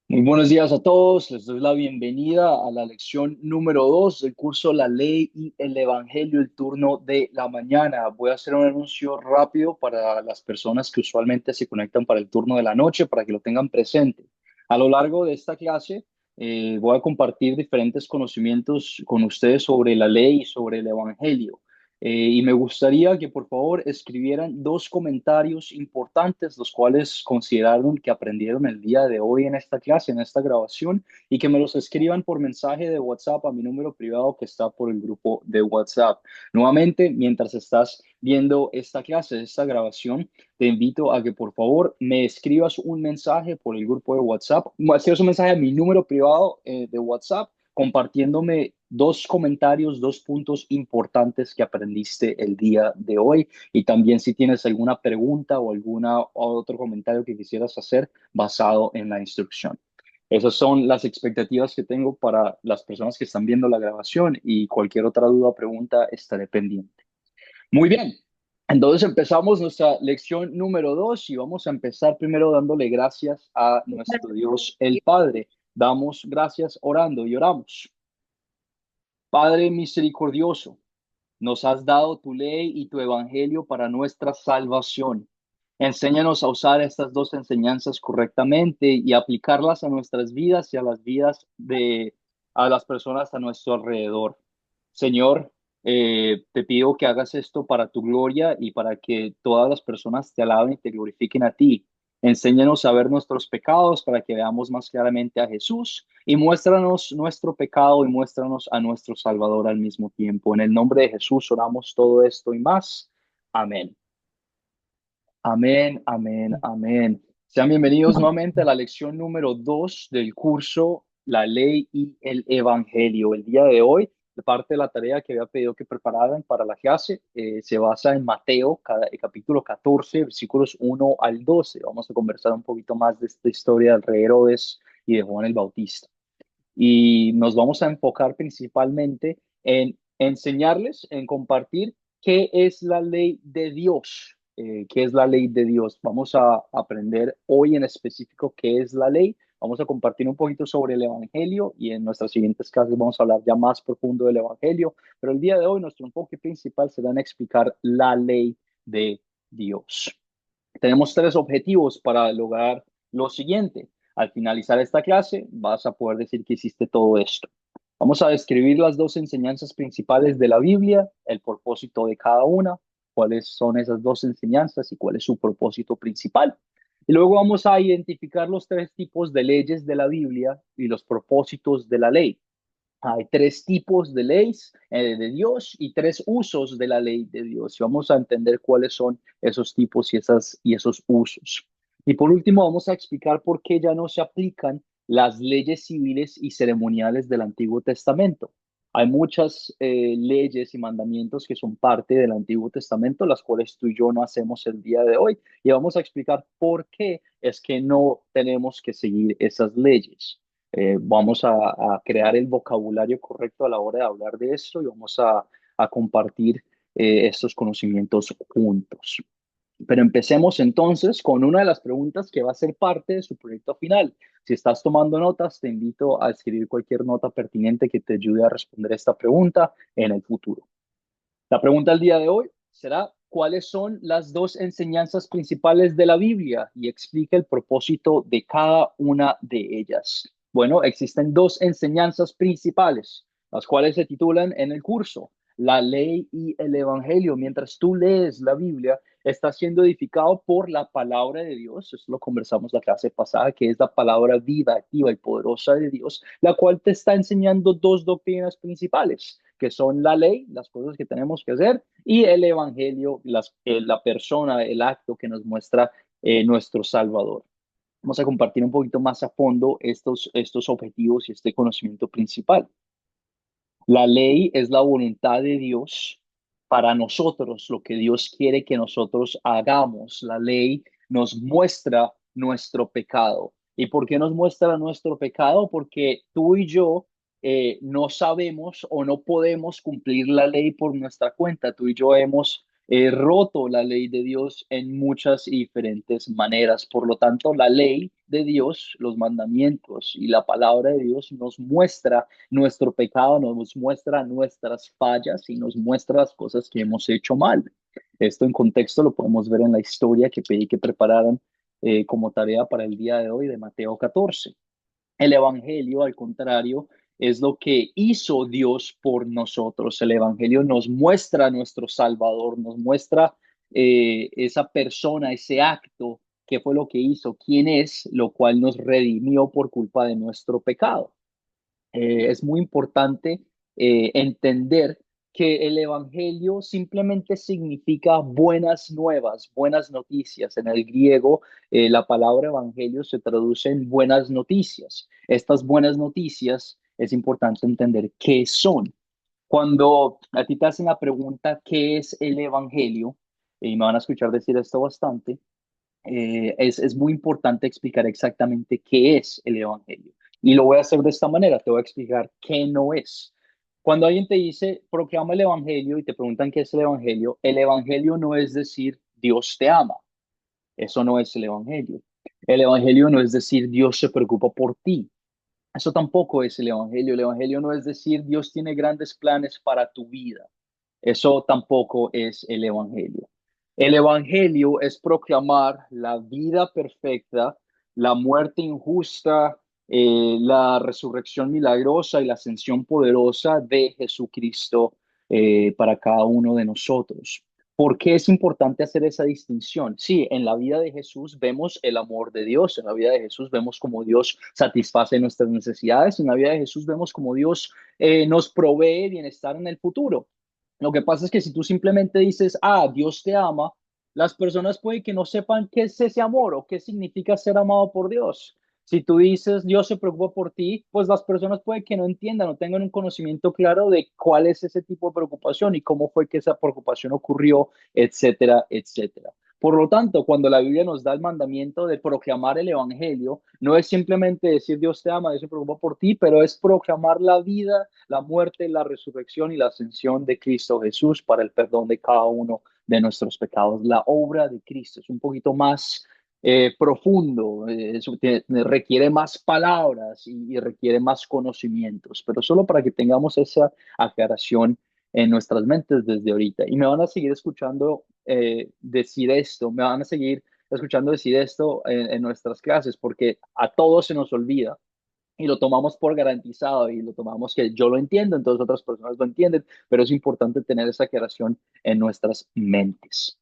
Muy buenos días a todos. Les doy la bienvenida a la lección número 2 del curso La Ley y el Evangelio, el turno de la mañana. Voy a hacer un anuncio rápido para las personas que usualmente se conectan para el turno de la noche, para que lo tengan presente. A lo largo de esta clase, voy a compartir diferentes conocimientos con ustedes sobre la ley y sobre el Evangelio. Y me gustaría que por favor escribieran dos comentarios importantes, los cuales consideraron que aprendieron el día de hoy en esta clase, en esta grabación, y que me los escriban por mensaje de WhatsApp a mi número privado que está por el grupo de WhatsApp. Nuevamente, mientras estás viendo esta clase, esta grabación, te invito a que por favor me escribas un mensaje por el grupo de WhatsApp, escribas un mensaje a mi número privado de WhatsApp compartiéndome dos comentarios, dos puntos importantes que aprendiste el día de hoy. Y también si tienes alguna pregunta o alguna otro comentario que quisieras hacer basado en la instrucción. Esas son las expectativas que tengo para las personas que están viendo la grabación y cualquier otra duda o pregunta estaré pendiente. Muy bien. Entonces empezamos nuestra lección número 2 y vamos a empezar primero dándole gracias a nuestro Dios el Padre. Damos gracias orando y oramos. Padre misericordioso, nos has dado tu ley y tu evangelio para nuestra salvación. Enséñanos a usar estas dos enseñanzas correctamente y aplicarlas a nuestras vidas y a las vidas de a las personas a nuestro alrededor. Señor, te pido que hagas esto para tu gloria y para que todas las personas te alaben y te glorifiquen a ti. Enséñanos a ver nuestros pecados para que veamos más claramente a Jesús y muéstranos nuestro pecado y muéstranos a nuestro Salvador al mismo tiempo. En el nombre de Jesús oramos todo esto y más. Amén. Amén, amén, amén. Sean bienvenidos nuevamente a la lección número 2 del curso La Ley y el Evangelio. El día de hoy, de parte de la tarea que había pedido que prepararan para la clase, se basa en Mateo, capítulo 14, versículos 1 al 12. Vamos a conversar un poquito más de esta historia del rey Herodes y de Juan el Bautista. Y nos vamos a enfocar principalmente en enseñarles, en compartir qué es la ley de Dios. ¿Qué es la ley de Dios? Vamos a aprender hoy en específico qué es la ley. Vamos a compartir un poquito sobre el Evangelio y en nuestras siguientes clases vamos a hablar ya más profundo del Evangelio. Pero el día de hoy nuestro enfoque principal será en explicar la ley de Dios. Tenemos tres objetivos para lograr lo siguiente. Al finalizar esta clase, vas a poder decir que hiciste todo esto. Vamos a describir las dos enseñanzas principales de la Biblia, el propósito de cada una, cuáles son esas dos enseñanzas y cuál es su propósito principal. Y luego vamos a identificar los tres tipos de leyes de la Biblia y los propósitos de la ley. Hay tres tipos de leyes de Dios y tres usos de la ley de Dios. Y vamos a entender cuáles son esos tipos y esos usos. Y por último, vamos a explicar por qué ya no se aplican las leyes civiles y ceremoniales del Antiguo Testamento. Hay muchas leyes y mandamientos que son parte del Antiguo Testamento, las cuales tú y yo no hacemos el día de hoy. Y vamos a explicar por qué es que no tenemos que seguir esas leyes. Vamos a crear el vocabulario correcto a la hora de hablar de esto y vamos a compartir estos conocimientos juntos. Pero empecemos entonces con una de las preguntas que va a ser parte de su proyecto final. Si estás tomando notas, te invito a escribir cualquier nota pertinente que te ayude a responder esta pregunta en el futuro. La pregunta del día de hoy será, ¿cuáles son las dos enseñanzas principales de la Biblia? Y explica el propósito de cada una de ellas. Bueno, existen dos enseñanzas principales, las cuales se titulan en el curso, la ley y el evangelio. Mientras tú lees la Biblia, estás siendo edificado por la palabra de Dios. Eso lo conversamos la clase pasada, que es la palabra viva, activa y poderosa de Dios, la cual te está enseñando dos doctrinas principales, que son la ley, las cosas que tenemos que hacer, y el evangelio, la persona, el acto que nos muestra nuestro Salvador. Vamos a compartir un poquito más a fondo estos objetivos y este conocimiento principal. La ley es la voluntad de Dios para nosotros, lo que Dios quiere que nosotros hagamos. La ley nos muestra nuestro pecado. ¿Y por qué nos muestra nuestro pecado? Porque tú y yo no sabemos o no podemos cumplir la ley por nuestra cuenta. Tú y yo hemos roto la ley de Dios en muchas y diferentes maneras. Por lo tanto, la ley de Dios, los mandamientos y la palabra de Dios nos muestra nuestro pecado, nos muestra nuestras fallas y nos muestra las cosas que hemos hecho mal. Esto en contexto lo podemos ver en la historia que pedí que prepararan como tarea para el día de hoy de Mateo 14. El Evangelio, al contrario, es lo que hizo Dios por nosotros. El Evangelio nos muestra a nuestro Salvador, nos muestra esa persona, ese acto, qué fue lo que hizo, quién es, lo cual nos redimió por culpa de nuestro pecado. Es muy importante entender que el evangelio simplemente significa buenas nuevas, buenas noticias. En el griego, la palabra evangelio se traduce en buenas noticias. Estas buenas noticias es importante entender qué son. Cuando a ti te hacen la pregunta, ¿qué es el evangelio? Y me van a escuchar decir esto bastante, es muy importante explicar exactamente qué es el Evangelio. Y lo voy a hacer de esta manera, te voy a explicar qué no es. Cuando alguien te dice, proclama el Evangelio y te preguntan qué es el Evangelio no es decir Dios te ama, eso no es el Evangelio. El Evangelio no es decir Dios se preocupa por ti, eso tampoco es el Evangelio. El Evangelio no es decir Dios tiene grandes planes para tu vida. Eso tampoco es el Evangelio. El Evangelio es proclamar la vida perfecta, la muerte injusta, la resurrección milagrosa y la ascensión poderosa de Jesucristo para cada uno de nosotros. ¿Por qué es importante hacer esa distinción? Sí, en la vida de Jesús vemos el amor de Dios, en la vida de Jesús vemos cómo Dios satisface nuestras necesidades, en la vida de Jesús vemos cómo Dios nos provee bienestar en el futuro. Lo que pasa es que si tú simplemente dices, ah, Dios te ama, las personas pueden que no sepan qué es ese amor o qué significa ser amado por Dios. Si tú dices, Dios se preocupa por ti, pues las personas pueden que no entiendan, no tengan un conocimiento claro de cuál es ese tipo de preocupación y cómo fue que esa preocupación ocurrió, etcétera, etcétera. Por lo tanto, cuando la Biblia nos da el mandamiento de proclamar el Evangelio, no es simplemente decir Dios te ama, Dios se preocupa por ti, pero es proclamar la vida, la muerte, la resurrección y la ascensión de Cristo Jesús para el perdón de cada uno de nuestros pecados. La obra de Cristo es un poquito más profundo, requiere más palabras y requiere más conocimientos, pero solo para que tengamos esa aclaración en nuestras mentes desde ahorita. Y me van a seguir escuchando decir esto, me van a seguir escuchando decir esto en nuestras clases, porque a todos se nos olvida y lo tomamos por garantizado y lo tomamos que yo lo entiendo, entonces otras personas lo entienden, pero es importante tener esa aclaración en nuestras mentes.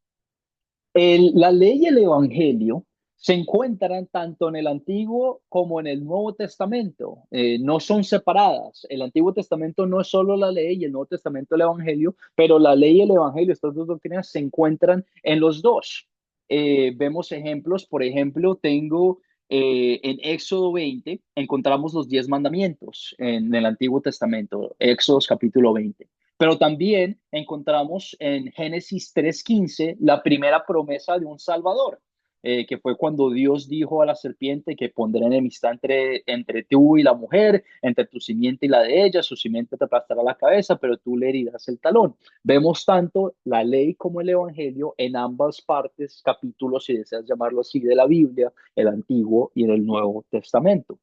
La ley y el evangelio se encuentran tanto en el Antiguo como en el Nuevo Testamento. No son separadas. El Antiguo Testamento no es solo la ley y el Nuevo Testamento el evangelio, pero la ley y el evangelio, estas dos doctrinas se encuentran en los dos. Vemos ejemplos, por ejemplo, tengo en Éxodo 20, encontramos los 10 mandamientos en el Antiguo Testamento, Éxodo capítulo 20. Pero también encontramos en Génesis 3:15 la primera promesa de un Salvador, que fue cuando Dios dijo a la serpiente que pondrá enemistad entre tú y la mujer, entre tu simiente y la de ella, su simiente te aplastará la cabeza, pero tú le herirás el talón. Vemos tanto la ley como el evangelio en ambas partes, capítulos, si deseas llamarlo así, de la Biblia, el Antiguo y el Nuevo Testamento.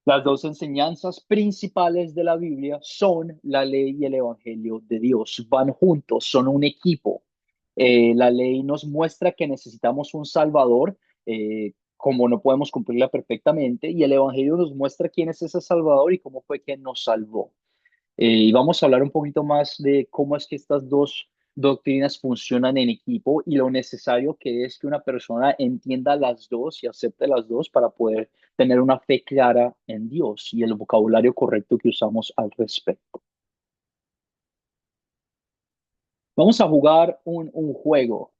Las dos enseñanzas principales de la Biblia son la ley y el evangelio de Dios. Van juntos, son un equipo. La ley nos muestra que necesitamos un Salvador, como no podemos cumplirla perfectamente, y el evangelio nos muestra quién es ese Salvador y cómo fue que nos salvó. Y vamos a hablar un poquito más de cómo es que estas dos doctrinas funcionan en equipo y lo necesario que es que una persona entienda las dos y acepte las dos para poder tener una fe clara en Dios y el vocabulario correcto que usamos al respecto. Vamos a jugar un juego.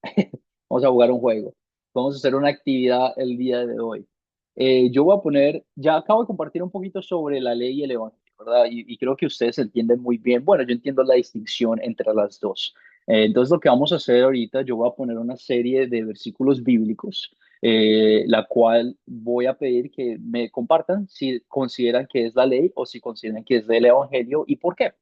Vamos a jugar un juego. Vamos a hacer una actividad el día de hoy. Yo voy a poner, ya acabo de compartir un poquito sobre la ley y el evangelio, ¿verdad? Y creo que ustedes entienden muy bien. Bueno, yo entiendo la distinción entre las dos. Entonces, lo que vamos a hacer ahorita, yo voy a poner una serie de versículos bíblicos, la cual voy a pedir que me compartan si consideran que es la ley o si consideran que es del evangelio y por qué.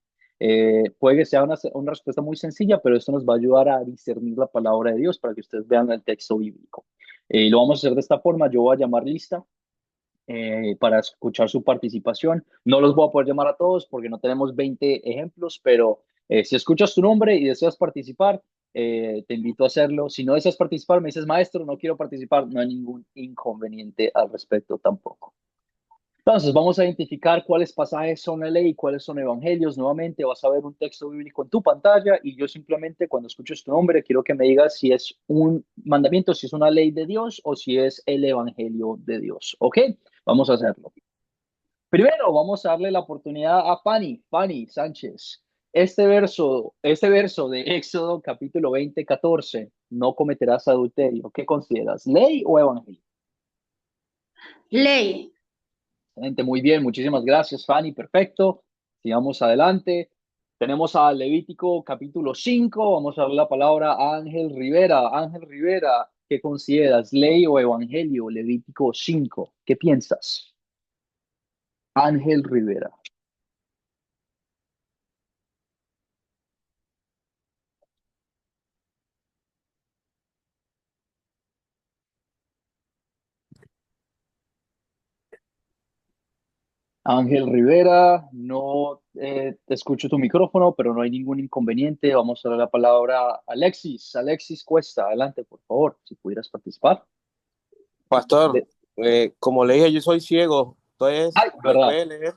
Puede que sea una respuesta muy sencilla, pero esto nos va a ayudar a discernir la palabra de Dios para que ustedes vean el texto bíblico. Lo vamos a hacer de esta forma. Yo voy a llamar lista para escuchar su participación. No los voy a poder llamar a todos porque no tenemos 20 ejemplos, pero si escuchas tu nombre y deseas participar, te invito a hacerlo. Si no deseas participar, me dices, maestro, no quiero participar, no hay ningún inconveniente al respecto tampoco. Entonces, vamos a identificar cuáles pasajes son la ley y cuáles son evangelios. Nuevamente, vas a ver un texto bíblico en tu pantalla y yo simplemente cuando escuches tu nombre quiero que me digas si es un mandamiento, si es una ley de Dios o si es el evangelio de Dios. ¿Ok? Vamos a hacerlo. Primero, vamos a darle la oportunidad a Fanny Sánchez. Este verso de Éxodo capítulo 20, 14, no cometerás adulterio. ¿Qué consideras? ¿Ley o evangelio? Ley. Excelente, muy bien, muchísimas gracias, Fanny, perfecto. Sigamos adelante. Tenemos a Levítico capítulo 5. Vamos a darle la palabra a Ángel Rivera. Ángel Rivera, ¿qué consideras? ¿Ley o evangelio? Levítico 5. ¿Qué piensas? Ángel Rivera. Ángel Rivera, no te escucho tu micrófono, pero no hay ningún inconveniente. Vamos a darle la palabra a Alexis. Alexis Cuesta, adelante, por favor, si pudieras participar. Pastor, De- como le dije, yo soy ciego, entonces Ay, me verdad. puede leer.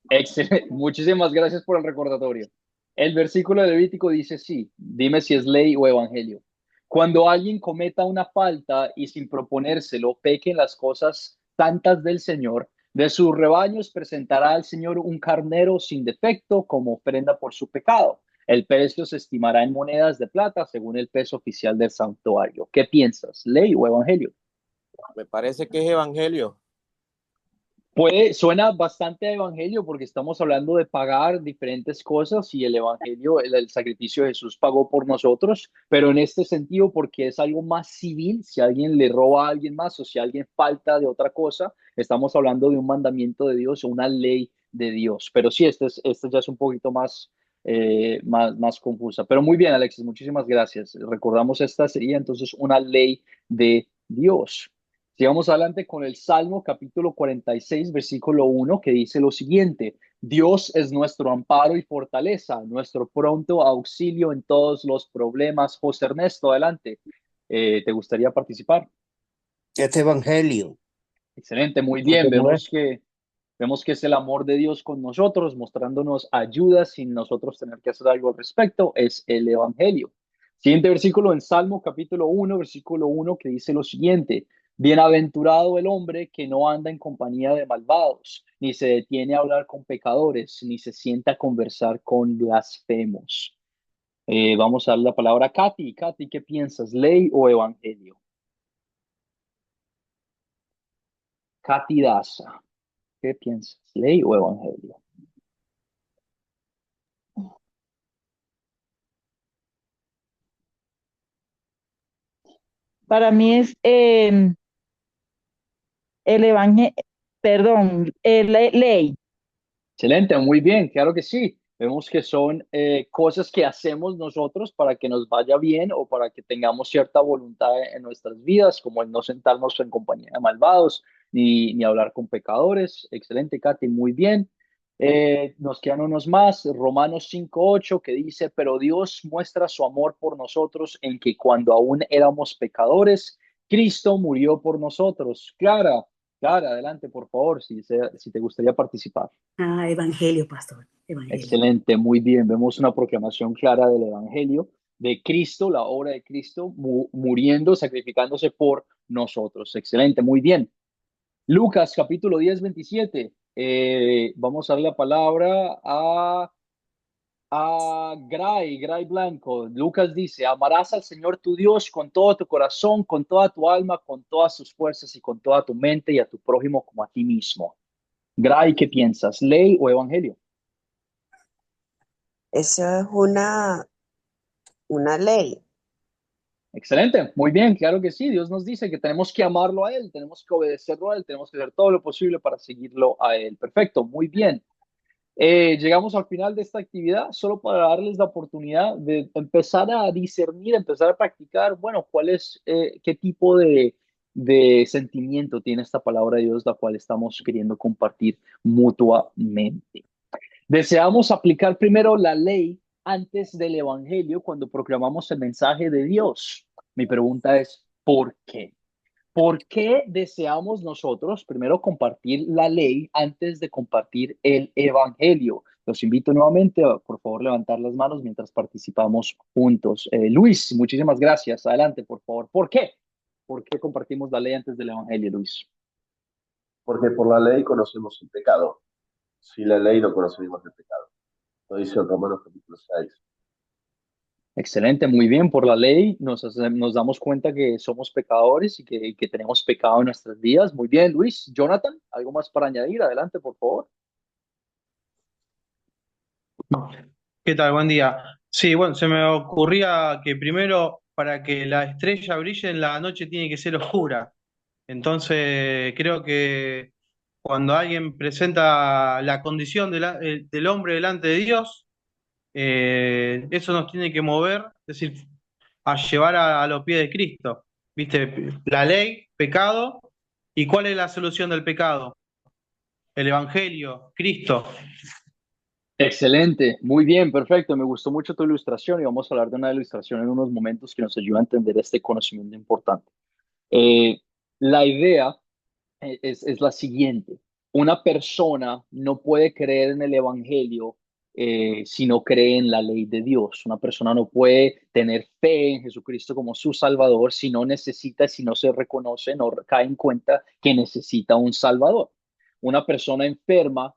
Excelente. Muchísimas gracias por el recordatorio. El versículo de Levítico dice sí, dime si es ley o evangelio. Cuando alguien cometa una falta y sin proponérselo peque en las cosas santas del Señor, de sus rebaños presentará al Señor un carnero sin defecto como ofrenda por su pecado. El precio se estimará en monedas de plata según el peso oficial del santuario. ¿Qué piensas? ¿Ley o evangelio? Me parece que es evangelio. Suena bastante a evangelio porque estamos hablando de pagar diferentes cosas y el evangelio, el sacrificio de Jesús pagó por nosotros, pero en este sentido porque es algo más civil, si alguien le roba a alguien más o si alguien falta de otra cosa, estamos hablando de un mandamiento de Dios o una ley de Dios. Pero sí, este ya es un poquito más confusa. Pero muy bien, Alexis, muchísimas gracias. Recordamos, esta sería entonces una ley de Dios. Sigamos adelante con el Salmo capítulo 46, versículo 1, que dice lo siguiente: Dios es nuestro amparo y fortaleza, nuestro pronto auxilio en todos los problemas. José Ernesto, adelante. ¿Te gustaría participar? Este evangelio Excelente, muy no bien. te mueve. Vemos que es el amor de Dios con nosotros, mostrándonos ayuda sin nosotros tener que hacer algo al respecto. Es el Evangelio. Siguiente versículo en Salmo capítulo 1, versículo 1, que dice lo siguiente: Bienaventurado el hombre que no anda en compañía de malvados, ni se detiene a hablar con pecadores, ni se sienta a conversar con blasfemos. Vamos a darle la palabra a Katy. Katy, ¿qué piensas? ¿Ley o Evangelio? Katy Daza, ¿qué piensas? ¿Ley o Evangelio? Para mí es el evangelio, perdón, ley. Excelente, muy bien, claro que sí. Vemos que son cosas que hacemos nosotros para que nos vaya bien o para que tengamos cierta voluntad en nuestras vidas, como el no sentarnos en compañía de malvados ni hablar con pecadores. Excelente, Katy, muy bien. Nos quedan unos más. Romanos 5:8 que dice, pero Dios muestra su amor por nosotros en que cuando aún éramos pecadores, Cristo murió por nosotros. Clara, adelante, por favor, si te gustaría participar. Evangelio, pastor. Evangelio. Excelente, muy bien. Vemos una proclamación clara del Evangelio de Cristo, la obra de Cristo muriendo, sacrificándose por nosotros. Excelente, muy bien. Lucas capítulo 10, 27. Vamos a darle la palabra a Gray Blanco. Lucas dice, amarás al Señor tu Dios con todo tu corazón, con toda tu alma, con todas tus fuerzas y con toda tu mente y a tu prójimo como a ti mismo. Gray, ¿qué piensas? ¿Ley o evangelio? Eso es una ley. Excelente, muy bien, claro que sí. Dios nos dice que tenemos que amarlo a Él, tenemos que obedecerlo a Él, tenemos que hacer todo lo posible para seguirlo a Él. Perfecto, muy bien. Llegamos al final de esta actividad solo para darles la oportunidad de empezar a discernir, empezar a practicar, bueno, qué tipo de sentimiento tiene esta palabra de Dios, la cual estamos queriendo compartir mutuamente. Deseamos aplicar primero la ley antes del evangelio cuando proclamamos el mensaje de Dios. Mi pregunta es, ¿por qué? ¿Por qué deseamos nosotros primero compartir la ley antes de compartir el evangelio? Los invito nuevamente a, por favor, levantar las manos mientras participamos juntos. Luis, muchísimas gracias. Adelante, por favor. ¿Por qué? ¿Por qué compartimos la ley antes del evangelio, Luis? Porque por la ley conocemos el pecado. Sin la ley no conocemos el pecado. Lo dice en Romanos capítulo 6. Excelente, muy bien. Por la ley nos damos cuenta que somos pecadores y que tenemos pecado en nuestras vidas. Muy bien, Luis. Jonathan, ¿algo más para añadir? Adelante, por favor. ¿Qué tal? Buen día. Sí, bueno, se me ocurría que primero para que la estrella brille en la noche tiene que ser oscura. Entonces, creo que cuando alguien presenta la condición del hombre delante de Dios, eso nos tiene que mover, es decir, a llevar a los pies de Cristo. ¿Viste? La ley, pecado, ¿y cuál es la solución del pecado? El Evangelio, Cristo. Excelente, muy bien, perfecto. Me gustó mucho tu ilustración y vamos a hablar de una ilustración en unos momentos que nos ayuda a entender este conocimiento importante. Eh, la idea es la siguiente. Una persona no puede creer en el Evangelio si no cree en la ley de Dios. Una persona no puede tener fe en Jesucristo como su Salvador si no necesita, si no se reconoce, no cae en cuenta que necesita un Salvador. Una persona enferma,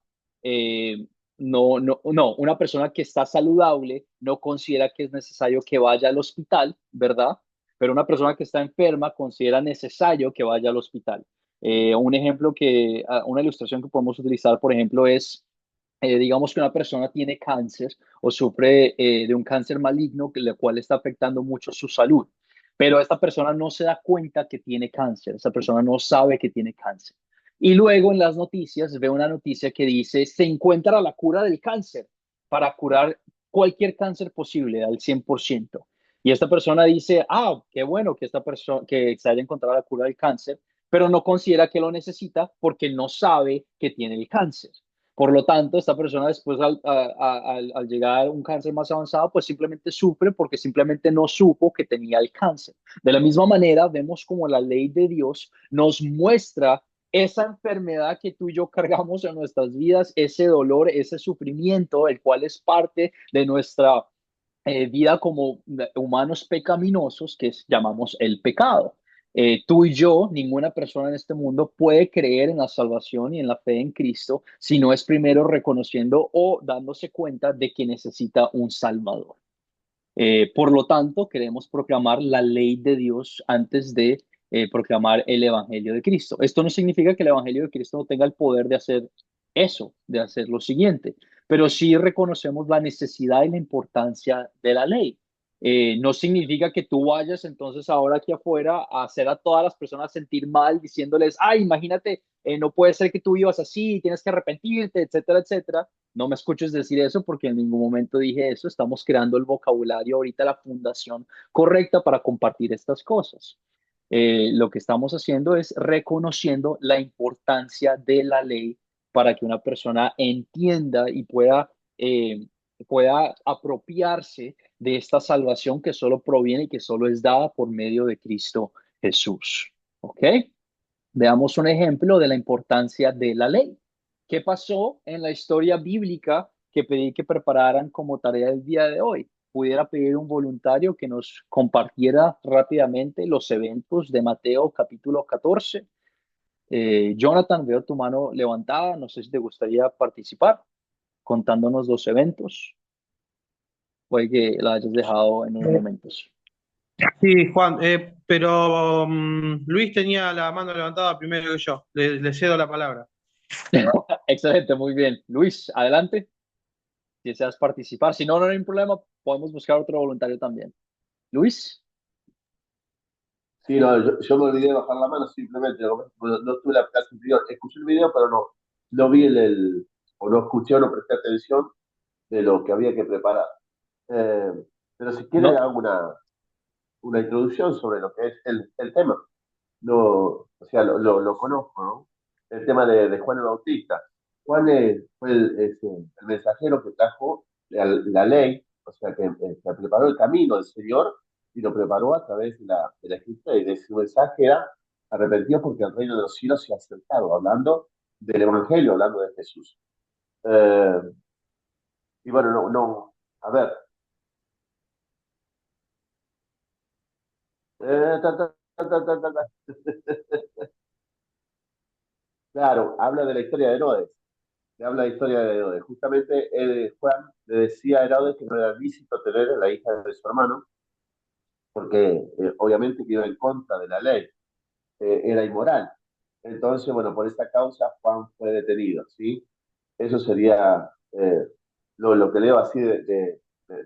una persona que está saludable no considera que es necesario que vaya al hospital, ¿verdad? Pero una persona que está enferma considera necesario que vaya al hospital. Una ilustración que podemos utilizar, por ejemplo, es, digamos que una persona tiene cáncer o sufre de un cáncer maligno, el cual está afectando mucho su salud, pero esta persona no se da cuenta que tiene cáncer, esta persona no sabe que tiene cáncer. Y luego en las noticias ve una noticia que dice, se encuentra la cura del cáncer para curar cualquier cáncer posible al 100%. Y esta persona dice, qué bueno que esta persona que se haya encontrado la cura del cáncer, pero no considera que lo necesita porque no sabe que tiene el cáncer. Por lo tanto, esta persona después al llegar a un cáncer más avanzado, pues simplemente sufre porque simplemente no supo que tenía el cáncer. De la misma manera, vemos como la ley de Dios nos muestra esa enfermedad que tú y yo cargamos en nuestras vidas, ese dolor, ese sufrimiento, el cual es parte de nuestra vida como humanos pecaminosos llamamos el pecado. Tú y yo, ninguna persona en este mundo puede creer en la salvación y en la fe en Cristo si no es primero reconociendo o dándose cuenta de que necesita un Salvador. Por lo tanto, queremos proclamar la ley de Dios antes de proclamar el Evangelio de Cristo. Esto no significa que el Evangelio de Cristo no tenga el poder de hacer eso, de hacer lo siguiente, pero sí reconocemos la necesidad y la importancia de la ley. No significa que tú vayas entonces ahora aquí afuera a hacer a todas las personas sentir mal diciéndoles, imagínate, no puede ser que tú vivas así, tienes que arrepentirte, etcétera, etcétera. No me escuches decir eso porque en ningún momento dije eso. Estamos creando el vocabulario, ahorita la fundación correcta para compartir estas cosas. Lo que estamos haciendo es reconociendo la importancia de la ley para que una persona entienda y pueda apropiarse de esta salvación que solo proviene y que solo es dada por medio de Cristo Jesús. ¿Ok? Veamos un ejemplo de la importancia de la ley. ¿Qué pasó en la historia bíblica que pedí que prepararan como tarea del día de hoy? Pudiera pedir un voluntario que nos compartiera rápidamente los eventos de Mateo capítulo 14. Jonathan, veo tu mano levantada. No sé si te gustaría participar contándonos los eventos. Puede que la hayas dejado en unos momentos. Sí, Juan, pero Luis tenía la mano levantada primero que yo. Le cedo la palabra. Excelente, muy bien. Luis, adelante. Si deseas participar. Si no, no hay un problema. Podemos buscar otro voluntario también. Luis. Sí, no, yo me olvidé de bajar la mano simplemente. No tuve la clase anterior. Escuché el video, pero no vi o no escuché o no presté atención de lo que había que preparar. Pero si quiere No, hago una introducción sobre lo que es el tema. no, o sea, lo conozco, ¿no? El tema de Juan el Bautista. Juan fue el mensajero que trajo la ley, o sea, que preparó el camino del Señor y lo preparó a través de la escritura y de su mensaje era arrepentidos porque el reino de los cielos se ha acercado, hablando del Evangelio, hablando de Jesús. Eh, y bueno, a ver, ta, ta, ta, ta, ta, ta, ta. Claro, habla de la historia de Herodes. Se habla de historia de Herodes. Justamente Juan le decía a Herodes que no era lícito tener a la hija de su hermano, porque obviamente que iba en contra de la ley, era inmoral. Entonces, bueno, por esta causa Juan fue detenido, ¿sí? Eso sería lo que leo así de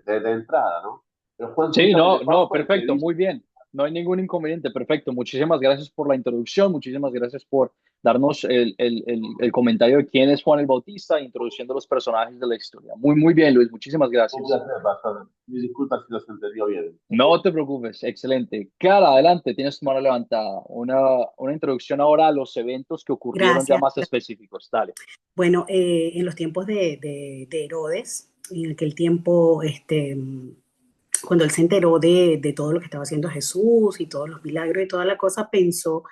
entrada, ¿no? Pero Juan, Sí, justamente, no, Juan no, fue el que perfecto, dice, muy bien. No hay ningún inconveniente, perfecto. Muchísimas gracias por la introducción, muchísimas gracias por darnos el comentario de quién es Juan el Bautista, introduciendo los personajes de la historia. Muy, muy bien, Luis, muchísimas un gracias. placer, pastor. Mis disculpas si no se entendió bien. No te preocupes, excelente. Clara, adelante, tienes tu mano levantada. Una introducción ahora a los eventos que ocurrieron ya Gracias. más específicos. Dale. Bueno, en los tiempos de Herodes, en aquel tiempo, cuando él se enteró de todo lo que estaba haciendo Jesús y todos los milagros y toda la cosa, pensó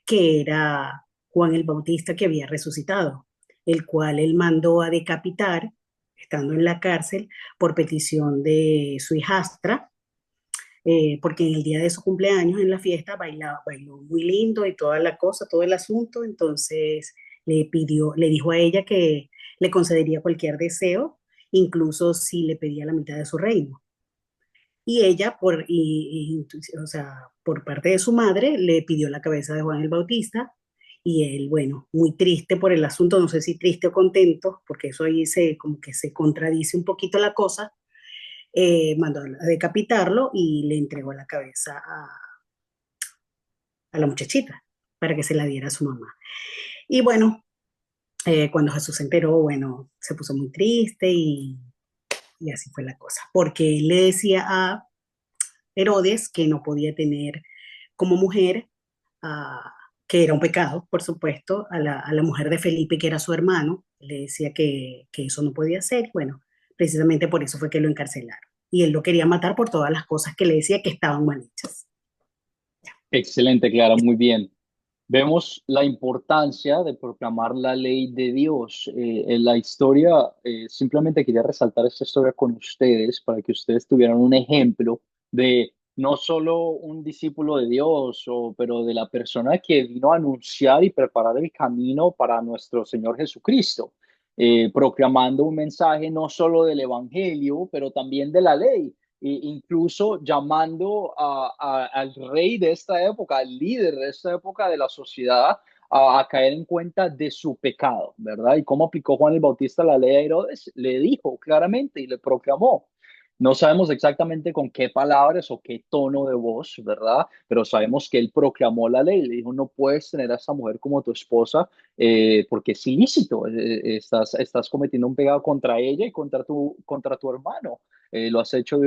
que era Juan el Bautista que había resucitado, el cual él mandó a decapitar, estando en la cárcel, por petición de su hijastra, porque en el día de su cumpleaños, en la fiesta, bailó muy lindo y toda la cosa, todo el asunto, entonces le dijo a ella que le concedería cualquier deseo, incluso si le pedía la mitad de su reino. Y ella, o sea, por parte de su madre, le pidió la cabeza de Juan el Bautista. Y él, bueno, muy triste por el asunto, no sé si triste o contento, porque eso ahí como que se contradice un poquito la cosa, mandó a decapitarlo y le entregó la cabeza a la muchachita para que se la diera a su mamá. Y bueno, cuando Jesús se enteró, bueno, se puso muy triste y así fue la cosa, porque él le decía a Herodes que no podía tener como mujer, a, que era un pecado, por supuesto, a la mujer de Felipe, que era su hermano, le decía que eso no podía ser, bueno, precisamente por eso fue que lo encarcelaron. Y él lo quería matar por todas las cosas que le decía que estaban mal hechas. Excelente, Clara, muy bien. Vemos la importancia de proclamar la ley de Dios. En la historia, simplemente quería resaltar esta historia con ustedes para que ustedes tuvieran un ejemplo de no solo un discípulo de Dios, pero de la persona que vino a anunciar y preparar el camino para nuestro Señor Jesucristo, proclamando un mensaje no solo del Evangelio, pero también de la ley incluso llamando al rey de esta época, al líder de esta época de la sociedad, a caer en cuenta de su pecado, ¿verdad? Y cómo aplicó Juan el Bautista la ley a Herodes, le dijo claramente y le proclamó. No sabemos exactamente con qué palabras o qué tono de voz, ¿verdad? Pero sabemos que él proclamó la ley. Le dijo, no puedes tener a esta mujer como tu esposa porque es ilícito. Estás cometiendo un pecado contra ella y contra tu hermano. Lo has hecho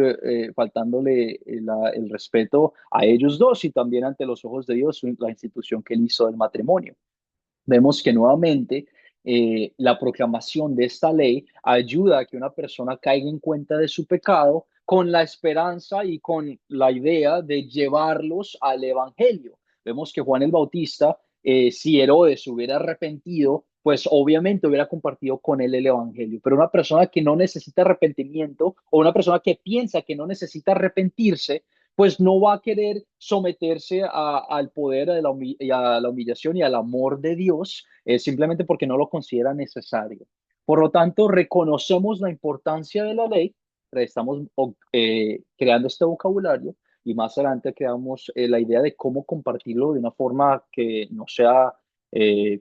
faltándole el respeto a ellos dos y también ante los ojos de Dios, la institución que él hizo del matrimonio. Vemos que nuevamente la proclamación de esta ley ayuda a que una persona caiga en cuenta de su pecado con la esperanza y con la idea de llevarlos al Evangelio. Vemos que Juan el Bautista, si Herodes hubiera arrepentido, pues obviamente hubiera compartido con él el Evangelio. Pero una persona que no necesita arrepentimiento o una persona que piensa que no necesita arrepentirse, pues no va a querer someterse al poder, y a la humillación y al amor de Dios, simplemente porque no lo considera necesario. Por lo tanto, reconocemos la importancia de la ley, estamos creando este vocabulario y más adelante creamos la idea de cómo compartirlo de una forma que no sea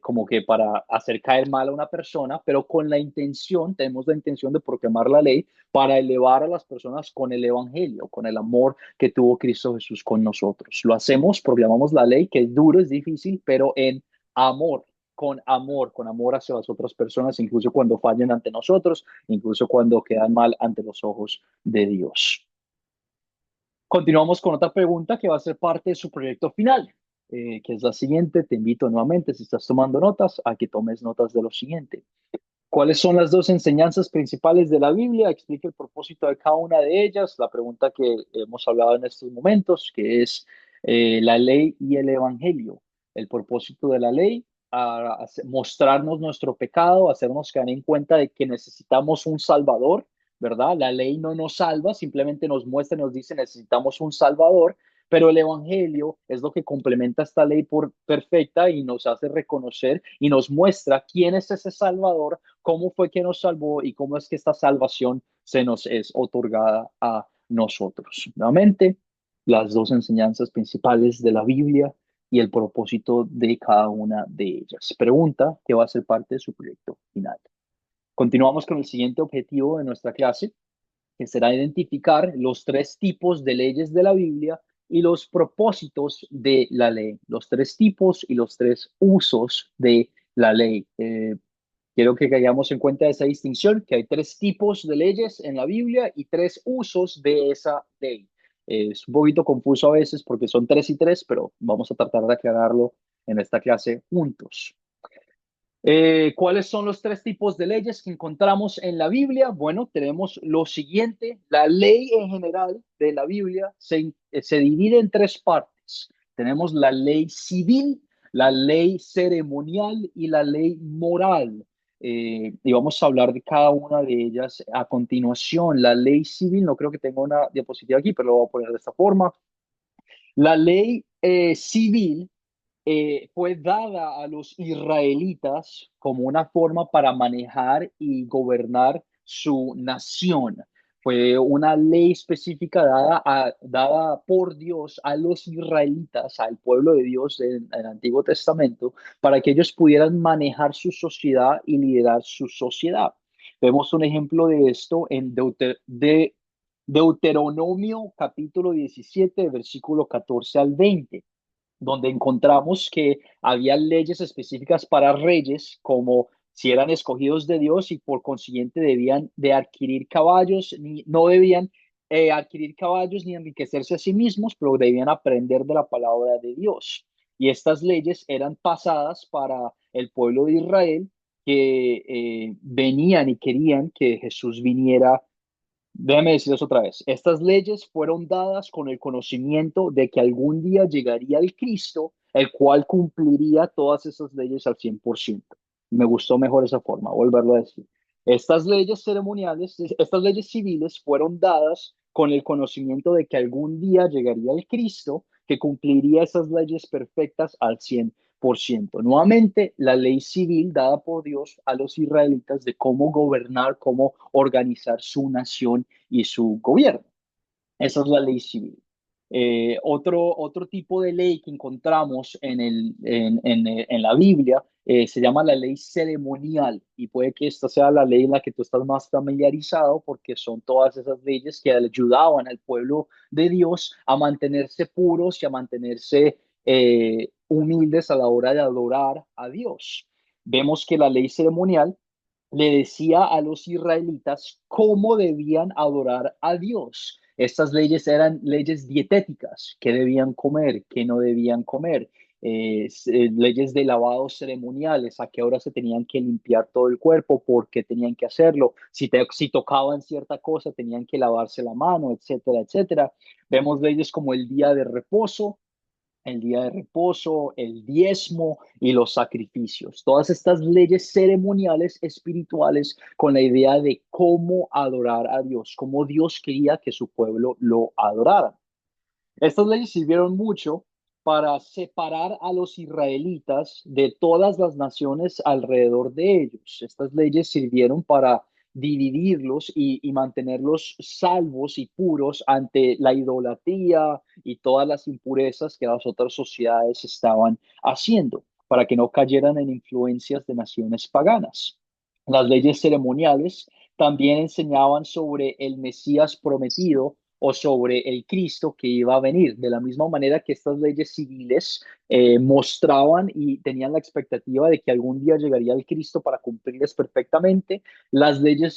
como que para hacer caer mal a una persona, pero con la intención, tenemos la intención de proclamar la ley para elevar a las personas con el evangelio, con el amor que tuvo Cristo Jesús con nosotros. Lo hacemos, proclamamos la ley, que es duro, es difícil, pero en amor, con amor hacia las otras personas, incluso cuando fallen ante nosotros, incluso cuando quedan mal ante los ojos de Dios. Continuamos con otra pregunta que va a ser parte de su proyecto final. que es la siguiente. Te invito nuevamente, si estás tomando notas, a que tomes notas de lo siguiente. ¿Cuáles son las dos enseñanzas principales de la Biblia? Explica el propósito de cada una de ellas. La pregunta que hemos hablado en estos momentos, que es la ley y el evangelio. El propósito de la ley, mostrarnos nuestro pecado, hacernos caer en cuenta de que necesitamos un salvador, ¿verdad? La ley no nos salva, simplemente nos muestra y nos dice necesitamos un salvador, pero el evangelio es lo que complementa esta ley perfecta y nos hace reconocer y nos muestra quién es ese salvador, cómo fue que nos salvó y cómo es que esta salvación se nos es otorgada a nosotros. Nuevamente, las dos enseñanzas principales de la Biblia y el propósito de cada una de ellas. Pregunta que va a ser parte de su proyecto final. Continuamos con el siguiente objetivo de nuestra clase, que será identificar los tres tipos de leyes de la Biblia y los propósitos de la ley, los tres tipos y los tres usos de la ley. Quiero que caigamos en cuenta de esa distinción, que hay tres tipos de leyes en la Biblia y tres usos de esa ley. Es un poquito confuso a veces porque son tres y tres, pero vamos a tratar de aclararlo en esta clase juntos. ¿Cuáles son los tres tipos de leyes que encontramos en la Biblia? Bueno, tenemos lo siguiente. La ley en general de la Biblia se divide en tres partes. Tenemos la ley civil, la ley ceremonial y la ley moral. Y vamos a hablar de cada una de ellas a continuación. La ley civil, no creo que tenga una diapositiva aquí, pero lo voy a poner de esta forma. La ley civil fue dada a los israelitas como una forma para manejar y gobernar su nación. Fue una ley específica dada por Dios a los israelitas, al pueblo de Dios en el Antiguo Testamento, para que ellos pudieran manejar su sociedad y liderar su sociedad. Vemos un ejemplo de esto en Deuteronomio capítulo 17, versículo 14 al 20, donde encontramos que había leyes específicas para reyes, como si eran escogidos de Dios y por consiguiente debían de adquirir caballos, no debían adquirir caballos ni enriquecerse a sí mismos, pero debían aprender de la palabra de Dios. Y estas leyes eran pasadas para el pueblo de Israel que venían y querían que Jesús viniera. Déjame decirles otra vez, estas leyes fueron dadas con el conocimiento de que algún día llegaría el Cristo, el cual cumpliría todas esas leyes al 100%. Me gustó mejor esa forma, volverlo a decir. Estas leyes ceremoniales, estas leyes civiles fueron dadas con el conocimiento de que algún día llegaría el Cristo, que cumpliría esas leyes perfectas al 100%. Nuevamente, la ley civil dada por Dios a los israelitas de cómo gobernar, cómo organizar su nación y su gobierno. Esa es la ley civil. Otro tipo de ley que encontramos en la Biblia se llama la ley ceremonial, y puede que esta sea la ley en la que tú estás más familiarizado porque son todas esas leyes que ayudaban al pueblo de Dios a mantenerse puros y a mantenerse humildes a la hora de adorar a Dios. Vemos que la ley ceremonial le decía a los israelitas cómo debían adorar a Dios. Estas leyes eran leyes dietéticas, qué debían comer, qué no debían comer, leyes de lavados ceremoniales, a qué hora se tenían que limpiar todo el cuerpo, por qué tenían que hacerlo, si tocaban cierta cosa tenían que lavarse la mano, etcétera, etcétera. Vemos leyes como el día de reposo, el diezmo y los sacrificios. Todas estas leyes ceremoniales espirituales con la idea de cómo adorar a Dios, cómo Dios quería que su pueblo lo adorara. Estas leyes sirvieron mucho para separar a los israelitas de todas las naciones alrededor de ellos. Estas leyes sirvieron para dividirlos y mantenerlos salvos y puros ante la idolatría y todas las impurezas que las otras sociedades estaban haciendo, para que no cayeran en influencias de naciones paganas. Las leyes ceremoniales también enseñaban sobre el Mesías prometido o sobre el Cristo que iba a venir. De la misma manera que estas leyes civiles mostraban y tenían la expectativa de que algún día llegaría el Cristo para cumplirles perfectamente, las leyes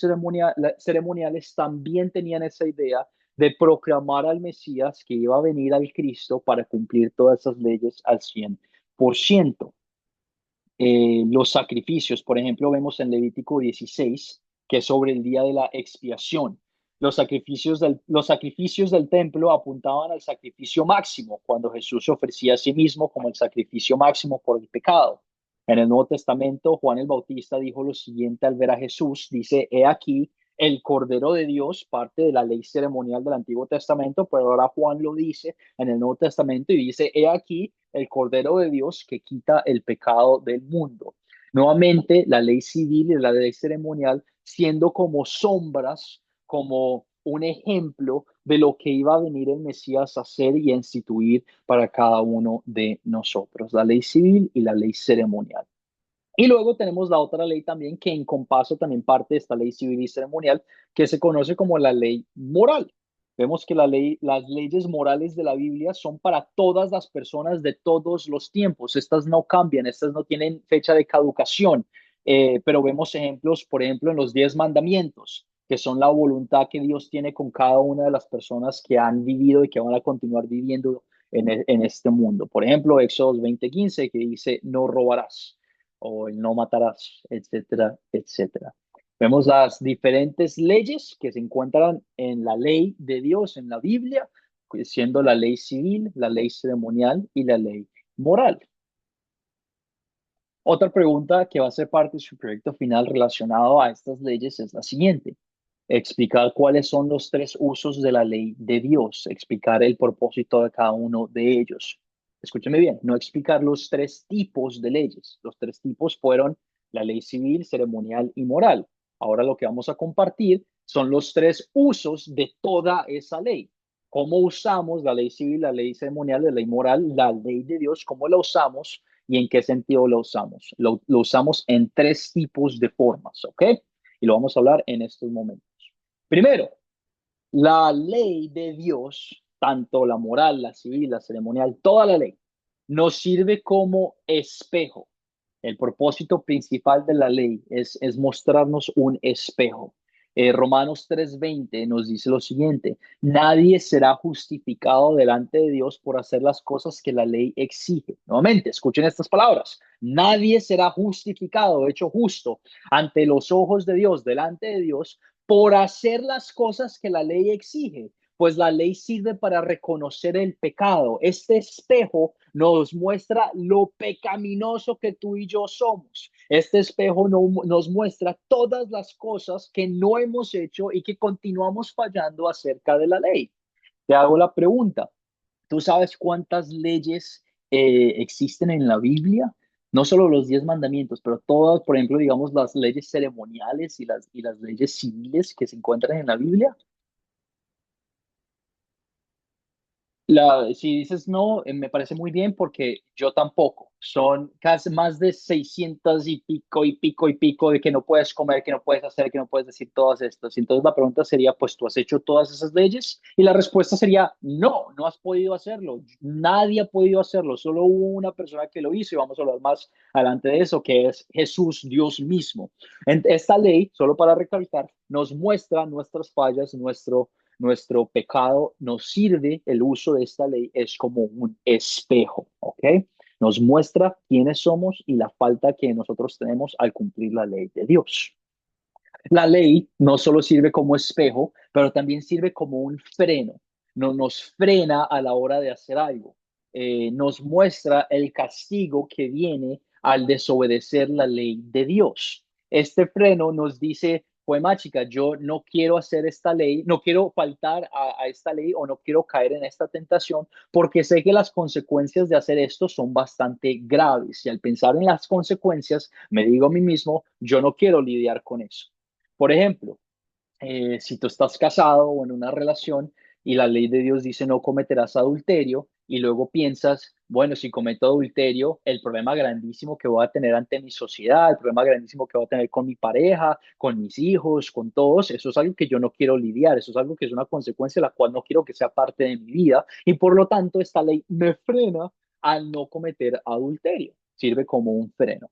ceremoniales también tenían esa idea de proclamar al Mesías que iba a venir al Cristo para cumplir todas esas leyes al 100%. Los sacrificios, por ejemplo, vemos en Levítico 16, que es sobre el día de la expiación. Los sacrificios del templo apuntaban al sacrificio máximo, cuando Jesús se ofrecía a sí mismo como el sacrificio máximo por el pecado. En el Nuevo Testamento, Juan el Bautista dijo lo siguiente al ver a Jesús, dice, he aquí el Cordero de Dios, parte de la ley ceremonial del Antiguo Testamento, pero ahora Juan lo dice en el Nuevo Testamento y dice, he aquí el Cordero de Dios que quita el pecado del mundo. Nuevamente, la ley civil y la ley ceremonial siendo como sombras, como un ejemplo de lo que iba a venir el Mesías a hacer y a instituir para cada uno de nosotros, la ley civil y la ley ceremonial. Y luego tenemos la otra ley también que encompasa también parte de esta ley civil y ceremonial que se conoce como la ley moral. Vemos que las leyes morales de la Biblia son para todas las personas de todos los tiempos. Estas no cambian, estas no tienen fecha de caducación. Pero vemos ejemplos, por ejemplo, en los 10 mandamientos, que son la voluntad que Dios tiene con cada una de las personas que han vivido y que van a continuar viviendo en este mundo. Por ejemplo, Éxodo 20:15, que dice, no robarás o el no matarás, etcétera, etcétera. Vemos las diferentes leyes que se encuentran en la ley de Dios, en la Biblia, siendo la ley civil, la ley ceremonial y la ley moral. Otra pregunta que va a ser parte de su proyecto final relacionado a estas leyes es la siguiente. Explicar cuáles son los 3 usos de la ley de Dios, explicar el propósito de cada uno de ellos. Escúcheme bien, no explicar los 3 tipos de leyes. Los 3 tipos fueron la ley civil, ceremonial y moral. Ahora lo que vamos a compartir son los 3 usos de toda esa ley. ¿Cómo usamos la ley civil, la ley ceremonial, la ley moral, la ley de Dios? ¿Cómo la usamos y en qué sentido la usamos? Lo usamos en 3 tipos de formas, ¿ok? Y lo vamos a hablar en estos momentos. Primero, la ley de Dios, tanto la moral, la civil, la ceremonial, toda la ley, nos sirve como espejo. El propósito principal de la ley es mostrarnos un espejo. Romanos 3:20 nos dice lo siguiente, nadie será justificado delante de Dios por hacer las cosas que la ley exige. Nuevamente, escuchen estas palabras, nadie será justificado, hecho justo ante los ojos de Dios, delante de Dios, por hacer las cosas que la ley exige, pues la ley sirve para reconocer el pecado. Este espejo nos muestra lo pecaminoso que tú y yo somos. Este espejo nos muestra todas las cosas que no hemos hecho y que continuamos fallando acerca de la ley. Te hago la pregunta, ¿tú sabes cuántas leyes existen en la Biblia? No solo los 10 mandamientos, pero todas, por ejemplo, digamos, las leyes ceremoniales y las leyes civiles que se encuentran en la Biblia. Si dices no, me parece muy bien porque yo tampoco. Son casi más de 600 y pico y pico y pico de que no puedes comer, que no puedes hacer, que no puedes decir todas estas. Y entonces la pregunta sería, pues tú has hecho todas esas leyes y la respuesta sería no, no has podido hacerlo. Nadie ha podido hacerlo. Solo hubo una persona que lo hizo y vamos a hablar más adelante de eso, que es Jesús, Dios mismo. Esta ley, solo para recalcar, nos muestra nuestras fallas, nuestro pecado. Nos sirve el uso de esta ley, es como un espejo, ¿ok? Nos muestra quiénes somos y la falta que nosotros tenemos al cumplir la ley de Dios. La ley no solo sirve como espejo, pero también sirve como un freno. No nos frena a la hora de hacer algo. Nos muestra el castigo que viene al desobedecer la ley de Dios. Este freno nos dice, pues chica, yo no quiero hacer esta ley, no quiero faltar a esta ley o no quiero caer en esta tentación porque sé que las consecuencias de hacer esto son bastante graves. Y al pensar en las consecuencias, me digo a mí mismo, yo no quiero lidiar con eso. Por ejemplo, si tú estás casado o en una relación y la ley de Dios dice no cometerás adulterio y luego piensas, bueno, si cometo adulterio, el problema grandísimo que voy a tener ante mi sociedad, el problema grandísimo que voy a tener con mi pareja, con mis hijos, con todos, eso es algo que yo no quiero lidiar, eso es algo que es una consecuencia de la cual no quiero que sea parte de mi vida y por lo tanto esta ley me frena al no cometer adulterio, sirve como un freno.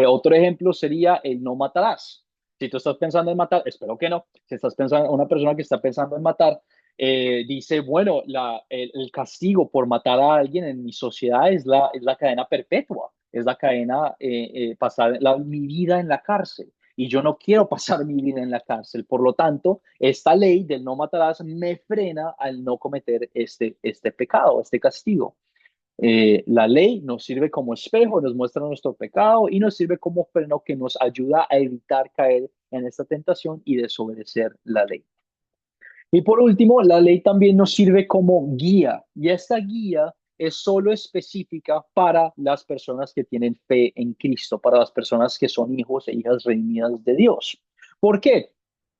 Otro ejemplo sería el no matarás. Si tú estás pensando en matar, espero que no. Si estás pensando, una persona que está pensando en matar dice, bueno, el castigo por matar a alguien en mi sociedad es la cadena perpetua, es la cadena, pasar mi vida en la cárcel. Y yo no quiero pasar mi vida en la cárcel. Por lo tanto, esta ley del no matarás me frena al no cometer este pecado, este castigo. La ley nos sirve como espejo, nos muestra nuestro pecado y nos sirve como freno que nos ayuda a evitar caer en esta tentación y desobedecer la ley. Y por último, la ley también nos sirve como guía, y esta guía es solo específica para las personas que tienen fe en Cristo, para las personas que son hijos e hijas redimidas de Dios. ¿Por qué?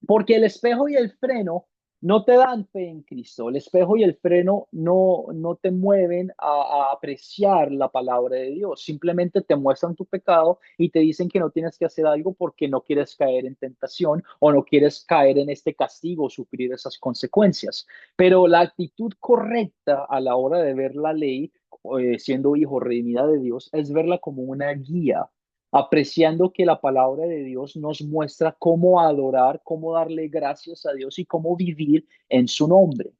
Porque el espejo y el freno no te dan fe en Cristo. El espejo y el freno no te mueven a apreciar la palabra de Dios. Simplemente te muestran tu pecado y te dicen que no tienes que hacer algo porque no quieres caer en tentación o no quieres caer en este castigo o sufrir esas consecuencias. Pero la actitud correcta a la hora de ver la ley, siendo hijo redimida de Dios, es verla como una guía, apreciando que la palabra de Dios nos muestra cómo adorar, cómo darle gracias a Dios y cómo vivir en su nombre.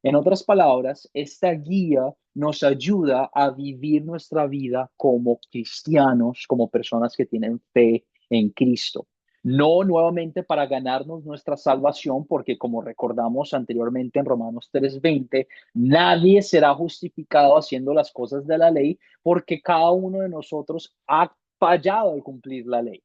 En otras palabras, esta guía nos ayuda a vivir nuestra vida como cristianos, como personas que tienen fe en Cristo. No nuevamente para ganarnos nuestra salvación, porque como recordamos anteriormente en Romanos 3:20, nadie será justificado haciendo las cosas de la ley, porque cada uno de nosotros ha fallado al cumplir la ley.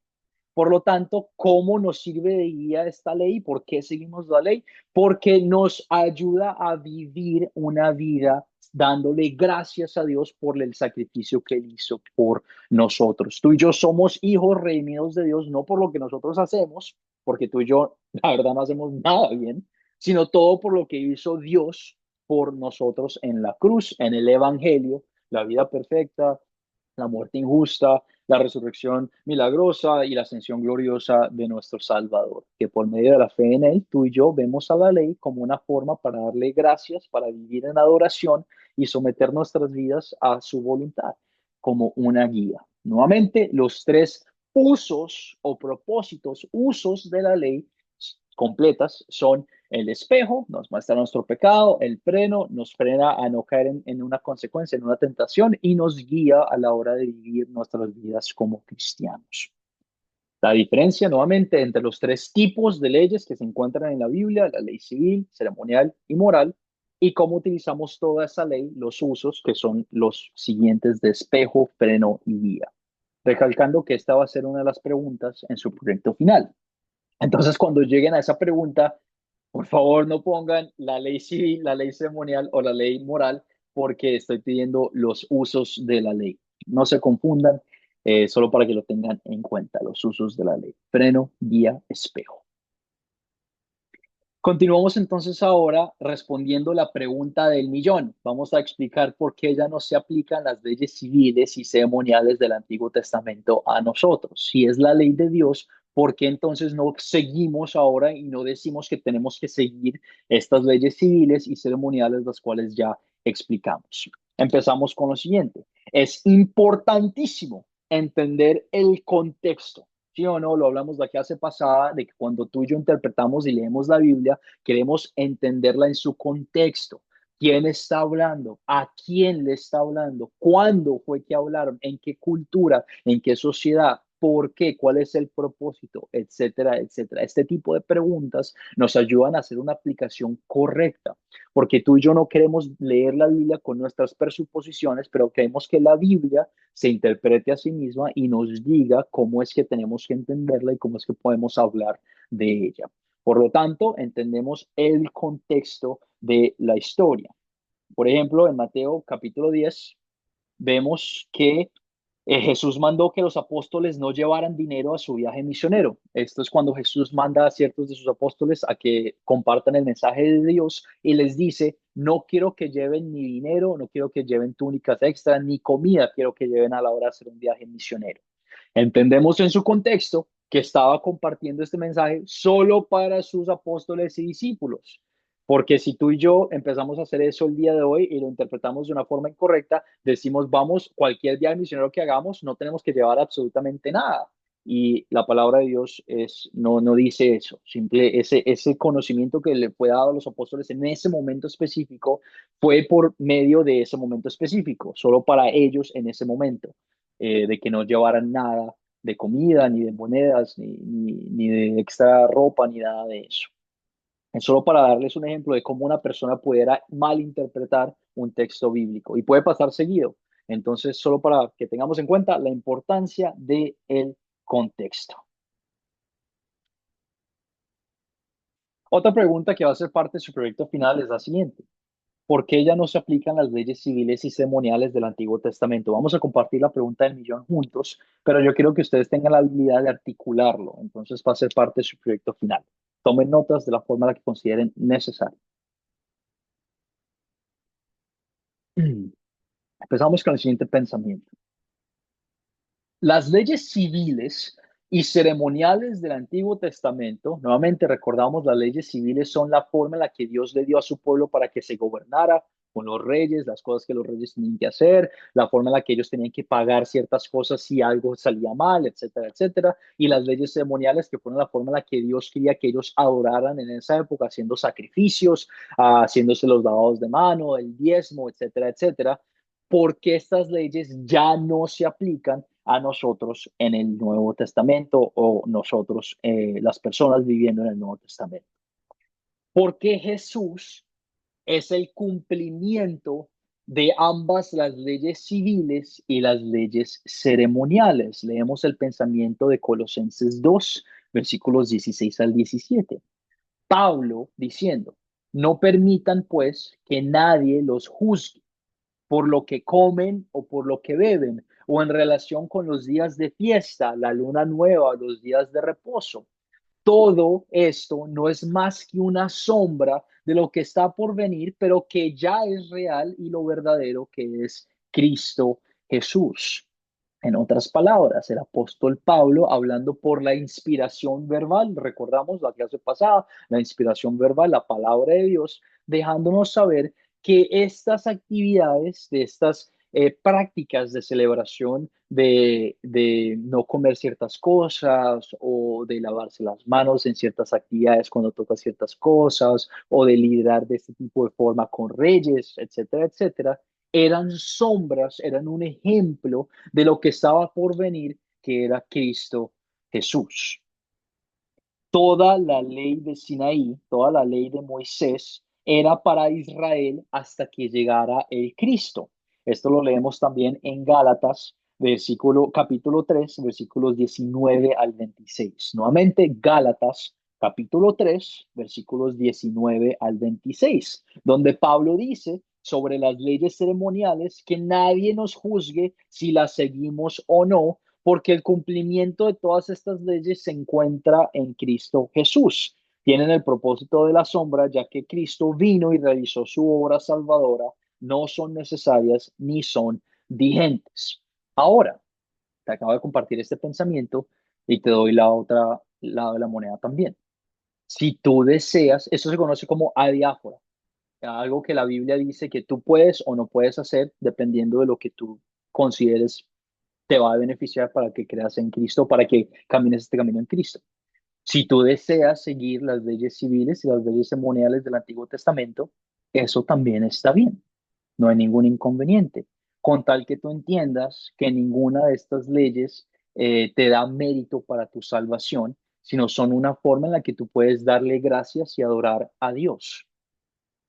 Por lo tanto, ¿cómo nos sirve de guía esta ley? ¿Por qué seguimos la ley? Porque nos ayuda a vivir una vida dándole gracias a Dios por el sacrificio que Él hizo por nosotros. Tú y yo somos hijos redimidos de Dios, no por lo que nosotros hacemos, porque tú y yo, la verdad, no hacemos nada bien, sino todo por lo que hizo Dios por nosotros en la cruz, en el Evangelio, la vida perfecta, la muerte injusta, la resurrección milagrosa y la ascensión gloriosa de nuestro Salvador, que por medio de la fe en Él, tú y yo vemos a la ley como una forma para darle gracias, para vivir en adoración y someter nuestras vidas a su voluntad, como una guía. Nuevamente, los tres usos o propósitos, usos de la ley completas son: el espejo nos muestra nuestro pecado, el freno nos frena a no caer en una consecuencia, en una tentación, y nos guía a la hora de vivir nuestras vidas como cristianos. La diferencia nuevamente entre los tres tipos de leyes que se encuentran en la Biblia: la ley civil, ceremonial y moral, y cómo utilizamos toda esa ley, los usos que son los siguientes de espejo, freno y guía. Recalcando que esta va a ser una de las preguntas en su proyecto final. Entonces, cuando lleguen a esa pregunta, por favor, no pongan la ley civil, la ley ceremonial o la ley moral, porque estoy pidiendo los usos de la ley. No se confundan, solo para que lo tengan en cuenta, los usos de la ley: freno, guía, espejo. Continuamos entonces ahora respondiendo la pregunta del millón. Vamos a explicar por qué ya no se aplican las leyes civiles y ceremoniales del Antiguo Testamento a nosotros. Si es la ley de Dios, ¿por qué entonces no seguimos ahora y no decimos que tenemos que seguir estas leyes civiles y ceremoniales, las cuales ya explicamos? Empezamos con lo siguiente. Es importantísimo entender el contexto. ¿Sí o no? Lo hablamos la clase pasada, de que cuando tú y yo interpretamos y leemos la Biblia, queremos entenderla en su contexto. ¿Quién está hablando? ¿A quién le está hablando? ¿Cuándo fue que hablaron? ¿En qué cultura? ¿En qué sociedad? ¿Por qué? ¿Cuál es el propósito? Etcétera, etcétera. Este tipo de preguntas nos ayudan a hacer una aplicación correcta, porque tú y yo no queremos leer la Biblia con nuestras presuposiciones, pero queremos que la Biblia se interprete a sí misma y nos diga cómo es que tenemos que entenderla y cómo es que podemos hablar de ella. Por lo tanto, entendemos el contexto de la historia. Por ejemplo, en Mateo capítulo 10, vemos que Jesús mandó que los apóstoles no llevaran dinero a su viaje misionero. Esto es cuando Jesús manda a ciertos de sus apóstoles a que compartan el mensaje de Dios y les dice: no quiero que lleven ni dinero, no quiero que lleven túnicas extra, ni comida quiero que lleven a la hora de hacer un viaje misionero. Entendemos en su contexto que estaba compartiendo este mensaje solo para sus apóstoles y discípulos. Porque si tú y yo empezamos a hacer eso el día de hoy y lo interpretamos de una forma incorrecta, decimos: vamos, cualquier viaje misionero que hagamos, no tenemos que llevar absolutamente nada. Y la palabra de Dios no dice eso. Ese conocimiento que le fue dado a los apóstoles en ese momento específico fue por medio de ese momento específico, solo para ellos en ese momento, de que no llevaran nada de comida, ni de monedas, ni de extra ropa, ni nada de eso. Es solo para darles un ejemplo de cómo una persona pudiera malinterpretar un texto bíblico y puede pasar seguido. Entonces, solo para que tengamos en cuenta la importancia del contexto. Otra pregunta que va a ser parte de su proyecto final es la siguiente. ¿Por qué ya no se aplican las leyes civiles y ceremoniales del Antiguo Testamento? Vamos a compartir la pregunta del millón juntos, pero yo quiero que ustedes tengan la habilidad de articularlo. Entonces va a ser parte de su proyecto final. Tomen notas de la forma en la que consideren necesario. Empezamos con el siguiente pensamiento. Las leyes civiles y ceremoniales del Antiguo Testamento, nuevamente recordamos, las leyes civiles son la forma en la que Dios le dio a su pueblo para que se gobernara con los reyes, las cosas que los reyes tenían que hacer, la forma en la que ellos tenían que pagar ciertas cosas si algo salía mal, etcétera, etcétera. Y las leyes ceremoniales que fueron la forma en la que Dios quería que ellos adoraran en esa época, haciendo sacrificios, haciéndose los lavados de mano, el diezmo, etcétera, etcétera. Porque estas leyes ya no se aplican a nosotros en el Nuevo Testamento o nosotros, las personas viviendo en el Nuevo Testamento. Porque Jesús es el cumplimiento de ambas las leyes civiles y las leyes ceremoniales. Leemos el pensamiento de Colosenses 2, versículos 16 al 17. Pablo diciendo, no permitan pues que nadie los juzgue por lo que comen o por lo que beben, o en relación con los días de fiesta, la luna nueva, los días de reposo. Todo esto no es más que una sombra de lo que está por venir, pero que ya es real y lo verdadero que es Cristo Jesús. En otras palabras, el apóstol Pablo, hablando por la inspiración verbal, recordamos la clase pasada, la inspiración verbal, la palabra de Dios, dejándonos saber que estas actividades, de estas prácticas de celebración, de no comer ciertas cosas o de lavarse las manos en ciertas actividades cuando toca ciertas cosas o de liderar de este tipo de forma con reyes, etcétera, etcétera, eran sombras, eran un ejemplo de lo que estaba por venir, que era Cristo Jesús. Toda la ley de Sinaí, toda la ley de Moisés, era para Israel hasta que llegara el Cristo. Esto lo leemos también en Gálatas, capítulo 3, versículos 19 al 26. Nuevamente, Gálatas, capítulo 3, versículos 19 al 26, donde Pablo dice sobre las leyes ceremoniales que nadie nos juzgue si las seguimos o no, porque el cumplimiento de todas estas leyes se encuentra en Cristo Jesús. Tienen el propósito de la sombra, ya que Cristo vino y realizó su obra salvadora, no son necesarias ni son vigentes. Ahora, te acabo de compartir este pensamiento y te doy la otra lado de la moneda también. Si tú deseas, esto se conoce como adiáfora, algo que la Biblia dice que tú puedes o no puedes hacer dependiendo de lo que tú consideres te va a beneficiar para que creas en Cristo, para que camines este camino en Cristo. Si tú deseas seguir las leyes civiles y las leyes ceremoniales del Antiguo Testamento, eso también está bien. No hay ningún inconveniente. Con tal que tú entiendas que ninguna de estas leyes te da mérito para tu salvación, sino son una forma en la que tú puedes darle gracias y adorar a Dios.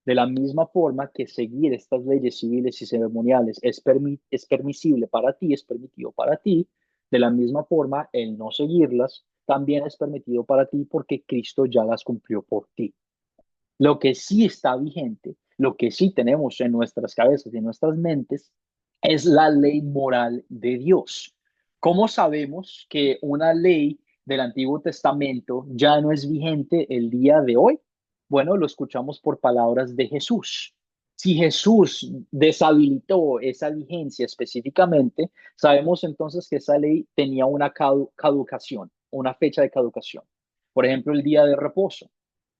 De la misma forma que seguir estas leyes civiles y ceremoniales es permisible para ti, es permitido para ti, de la misma forma el no seguirlas también es permitido para ti porque Cristo ya las cumplió por ti. Lo que sí está vigente, lo que sí tenemos en nuestras cabezas y en nuestras mentes es la ley moral de Dios. ¿Cómo sabemos que una ley del Antiguo Testamento ya no es vigente el día de hoy? Bueno, lo escuchamos por palabras de Jesús. Si Jesús deshabilitó esa vigencia específicamente, sabemos entonces que esa ley tenía una caducación, una fecha de caducación. Por ejemplo, el día de reposo.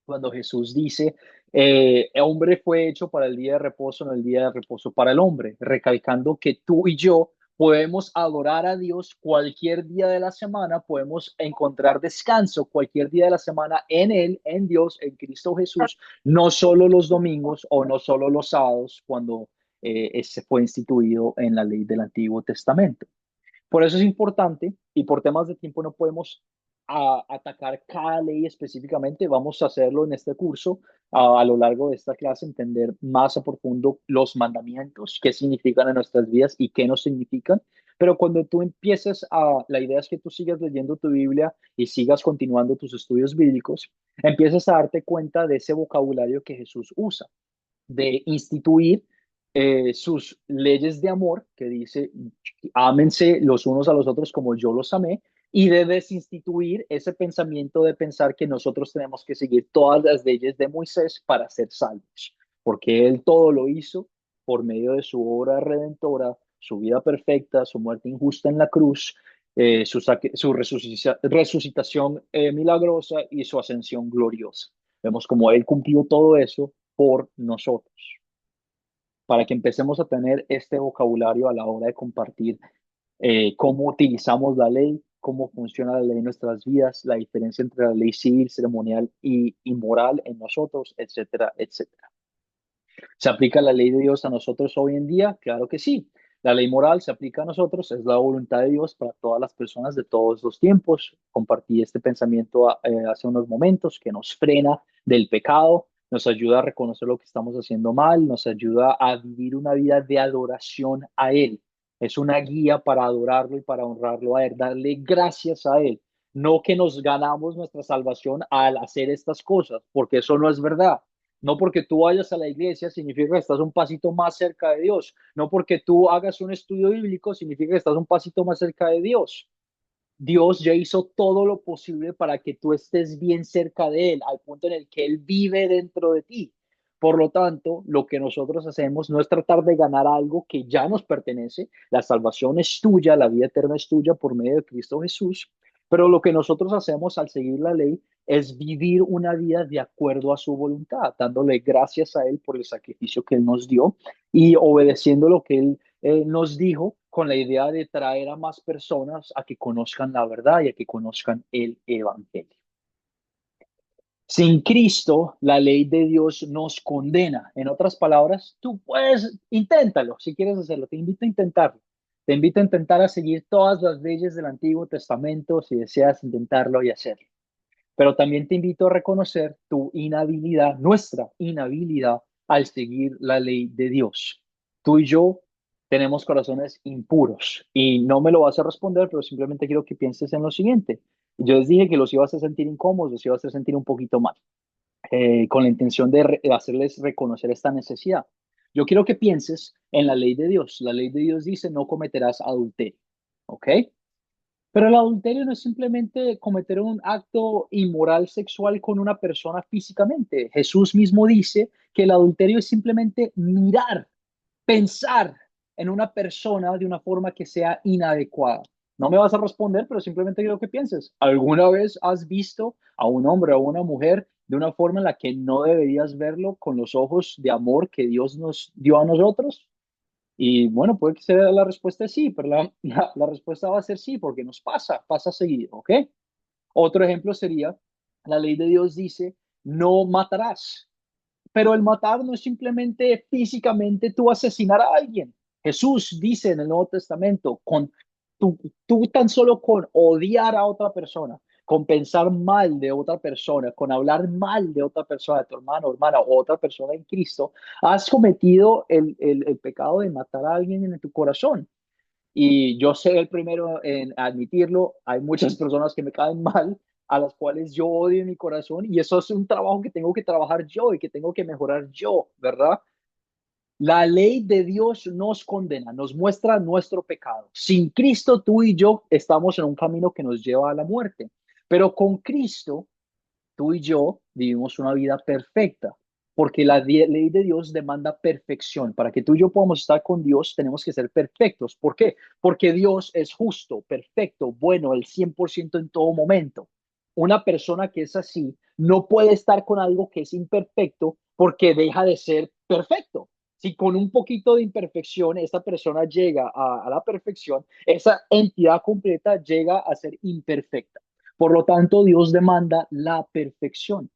Cuando Jesús dice, el hombre fue hecho para el día de reposo, no el día de reposo para el hombre, recalcando que tú y yo Podemos adorar a Dios cualquier día de la semana, podemos encontrar descanso cualquier día de la semana en Él, en Dios, en Cristo Jesús, no solo los domingos o no solo los sábados cuando se fue instituido en la ley del Antiguo Testamento. Por eso es importante y por temas de tiempo no podemos atacar cada ley específicamente. Vamos a hacerlo en este curso a lo largo de esta clase, entender más a profundo los mandamientos, qué significan en nuestras vidas y qué no significan. Pero cuando tú empieces la idea es que tú sigas leyendo tu Biblia y sigas continuando tus estudios bíblicos, empiezas a darte cuenta de ese vocabulario que Jesús usa, de instituir sus leyes de amor, que dice, ámense los unos a los otros como yo los amé, y de desinstituir ese pensamiento de pensar que nosotros tenemos que seguir todas las leyes de Moisés para ser salvos, porque él todo lo hizo por medio de su obra redentora, su vida perfecta, su muerte injusta en la cruz, su resucitación milagrosa y su ascensión gloriosa. Vemos como él cumplió todo eso por nosotros, para que empecemos a tener este vocabulario a la hora de compartir cómo utilizamos la ley, cómo funciona la ley en nuestras vidas, la diferencia entre la ley civil, ceremonial y moral en nosotros, etcétera, etcétera. ¿Se aplica la ley de Dios a nosotros hoy en día? Claro que sí. La ley moral se aplica a nosotros, es la voluntad de Dios para todas las personas de todos los tiempos. Compartí este pensamiento hace unos momentos que nos frena del pecado, nos ayuda a reconocer lo que estamos haciendo mal, nos ayuda a vivir una vida de adoración a Él. Es una guía para adorarlo y para honrarlo a Él, darle gracias a Él. No que nos ganamos nuestra salvación al hacer estas cosas, porque eso no es verdad. No porque tú vayas a la iglesia significa que estás un pasito más cerca de Dios. No porque tú hagas un estudio bíblico significa que estás un pasito más cerca de Dios. Dios ya hizo todo lo posible para que tú estés bien cerca de Él, al punto en el que Él vive dentro de ti. Por lo tanto, lo que nosotros hacemos no es tratar de ganar algo que ya nos pertenece. La salvación es tuya, la vida eterna es tuya por medio de Cristo Jesús. Pero lo que nosotros hacemos al seguir la ley es vivir una vida de acuerdo a su voluntad, dándole gracias a Él por el sacrificio que Él nos dio y obedeciendo lo que Él nos dijo con la idea de traer a más personas a que conozcan la verdad y a que conozcan el Evangelio. Sin Cristo, la ley de Dios nos condena. En otras palabras, tú puedes, inténtalo si quieres hacerlo, te invito a intentarlo. Te invito a intentar a seguir todas las leyes del Antiguo Testamento si deseas intentarlo y hacerlo. Pero también te invito a reconocer tu inhabilidad, nuestra inhabilidad al seguir la ley de Dios. Tú y yo tenemos corazones impuros y no me lo vas a responder, pero simplemente quiero que pienses en lo siguiente. Yo les dije que los ibas a sentir incómodos, los ibas a sentir un poquito mal, con la intención de hacerles reconocer esta necesidad. Yo quiero que pienses en la ley de Dios. La ley de Dios dice no cometerás adulterio, ¿ok? Pero el adulterio no es simplemente cometer un acto inmoral sexual con una persona físicamente. Jesús mismo dice que el adulterio es simplemente mirar, pensar en una persona de una forma que sea inadecuada. No me vas a responder, pero simplemente quiero que pienses. ¿Alguna vez has visto a un hombre o a una mujer de una forma en la que no deberías verlo con los ojos de amor que Dios nos dio a nosotros? Y bueno, puede que sea la respuesta es sí, pero la respuesta va a ser sí, porque nos pasa seguido, ¿ok? Otro ejemplo sería, la ley de Dios dice, no matarás, pero el matar no es simplemente físicamente tú asesinar a alguien. Jesús dice en el Nuevo Testamento, tú tan solo con odiar a otra persona, con pensar mal de otra persona, con hablar mal de otra persona, de tu hermano, hermana o otra persona en Cristo, has cometido el pecado de matar a alguien en tu corazón. Y yo soy el primero en admitirlo. Hay muchas personas que me caen mal, a las cuales yo odio en mi corazón, y eso es un trabajo que tengo que trabajar yo y que tengo que mejorar yo, ¿verdad? La ley de Dios nos condena, nos muestra nuestro pecado. Sin Cristo, tú y yo estamos en un camino que nos lleva a la muerte, pero con Cristo, tú y yo vivimos una vida perfecta, porque la ley de Dios demanda perfección. Para que tú y yo podamos estar con Dios, tenemos que ser perfectos. ¿Por qué? Porque Dios es justo, perfecto, bueno, el 100% en todo momento. Una persona que es así no puede estar con algo que es imperfecto porque deja de ser perfecto. Si con un poquito de imperfección esta persona llega a la perfección, esa entidad completa llega a ser imperfecta. Por lo tanto, Dios demanda la perfección.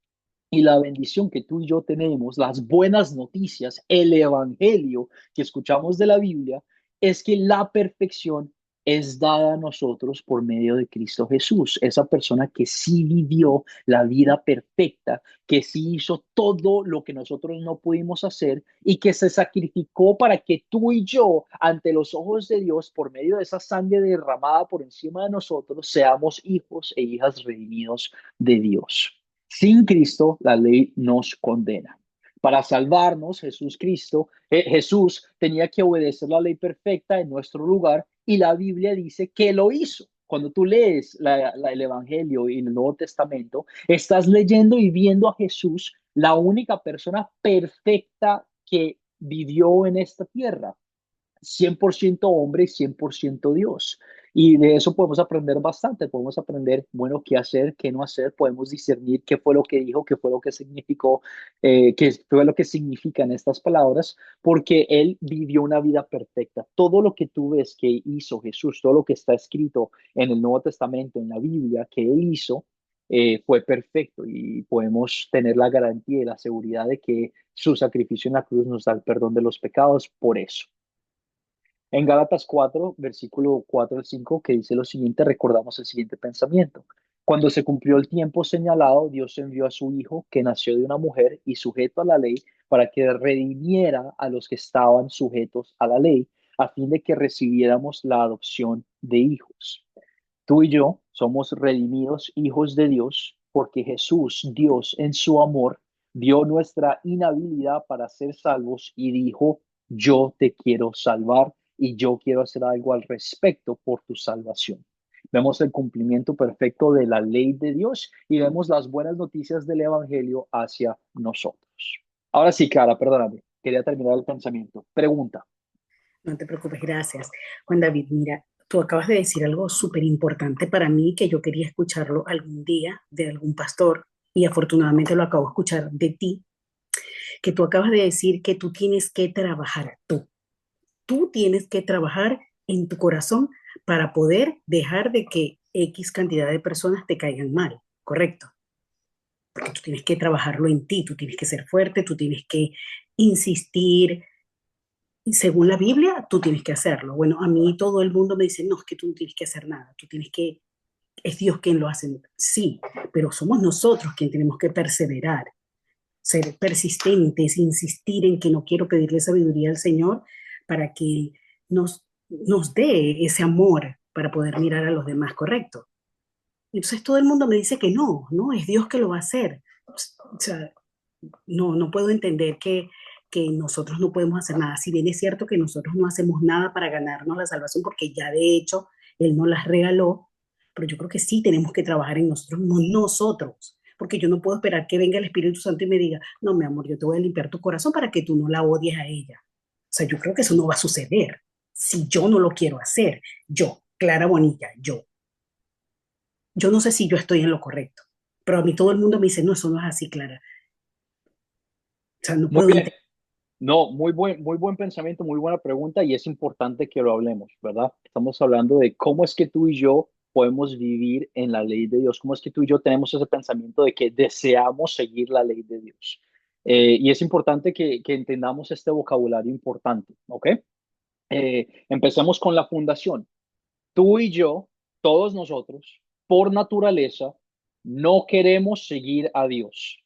Y la bendición que tú y yo tenemos, las buenas noticias, el evangelio que escuchamos de la Biblia, es que la perfección es dada a nosotros por medio de Cristo Jesús, esa persona que sí vivió la vida perfecta, que sí hizo todo lo que nosotros no pudimos hacer y que se sacrificó para que tú y yo, ante los ojos de Dios, por medio de esa sangre derramada por encima de nosotros, seamos hijos e hijas redimidos de Dios. Sin Cristo, la ley nos condena. Para salvarnos, Jesús tenía que obedecer la ley perfecta en nuestro lugar y la Biblia dice que lo hizo. Cuando tú lees el Evangelio y el Nuevo Testamento, estás leyendo y viendo a Jesús, la única persona perfecta que vivió en esta tierra. 100% hombre y 100% Dios. Y de eso podemos aprender bastante, podemos aprender, bueno, qué hacer, qué no hacer, podemos discernir qué fue lo que dijo, qué fue lo que significó, qué fue lo que significan estas palabras, porque Él vivió una vida perfecta. Todo lo que tú ves que hizo Jesús, todo lo que está escrito en el Nuevo Testamento, en la Biblia, que Él hizo, fue perfecto y podemos tener la garantía y la seguridad de que su sacrificio en la cruz nos da el perdón de los pecados por eso. En Gálatas 4, versículo 4 al 5, que dice lo siguiente, recordamos el siguiente pensamiento. Cuando se cumplió el tiempo señalado, Dios envió a su Hijo, que nació de una mujer y sujeto a la ley, para que redimiera a los que estaban sujetos a la ley, a fin de que recibiéramos la adopción de hijos. Tú y yo somos redimidos hijos de Dios porque Jesús, Dios, en su amor, vio nuestra inhabilidad para ser salvos y dijo, yo te quiero salvar y yo quiero hacer algo al respecto por tu salvación. Vemos el cumplimiento perfecto de la ley de Dios y vemos las buenas noticias del Evangelio hacia nosotros. Ahora sí, Clara, perdóname, quería terminar el pensamiento. Pregunta. No te preocupes, gracias. Juan David, mira, tú acabas de decir algo súper importante para mí que yo quería escucharlo algún día de algún pastor y afortunadamente lo acabo de escuchar de ti, que tú acabas de decir que tú tienes que trabajar tú tienes que trabajar en tu corazón para poder dejar de que X cantidad de personas te caigan mal, ¿correcto? Porque tú tienes que trabajarlo en ti, tú tienes que ser fuerte, tú tienes que insistir. Y según la Biblia, tú tienes que hacerlo. Bueno, a mí todo el mundo me dice, no, es que tú no tienes que hacer nada, tú tienes que, es Dios quien lo hace. Sí, pero somos nosotros quien tenemos que perseverar, ser persistentes, insistir en que no quiero pedirle sabiduría al Señor para que nos dé ese amor para poder mirar a los demás, ¿correcto? Entonces todo el mundo me dice que no, no, es Dios que lo va a hacer. O sea, no puedo entender que nosotros no podemos hacer nada. Si bien es cierto que nosotros no hacemos nada para ganarnos la salvación, porque ya de hecho Él nos las regaló, pero yo creo que sí tenemos que trabajar en nosotros, no nosotros, porque yo no puedo esperar que venga el Espíritu Santo y me diga, no, mi amor, yo te voy a limpiar tu corazón para que tú no la odies a ella. O sea, yo creo que eso no va a suceder si yo no lo quiero hacer. Yo, Clara Bonilla, yo no sé si yo estoy en lo correcto, pero a mí todo el mundo me dice, no, eso no es así, Clara. O sea, no Muy puedo bien. entender. No, muy buen pensamiento, muy buena pregunta y es importante que lo hablemos, ¿verdad? Estamos hablando de cómo es que tú y yo podemos vivir en la ley de Dios, cómo es que tú y yo tenemos ese pensamiento de que deseamos seguir la ley de Dios. Y es importante que entendamos este vocabulario importante, ¿ok? Empecemos con la fundación. Tú y yo, todos nosotros, por naturaleza, no queremos seguir a Dios.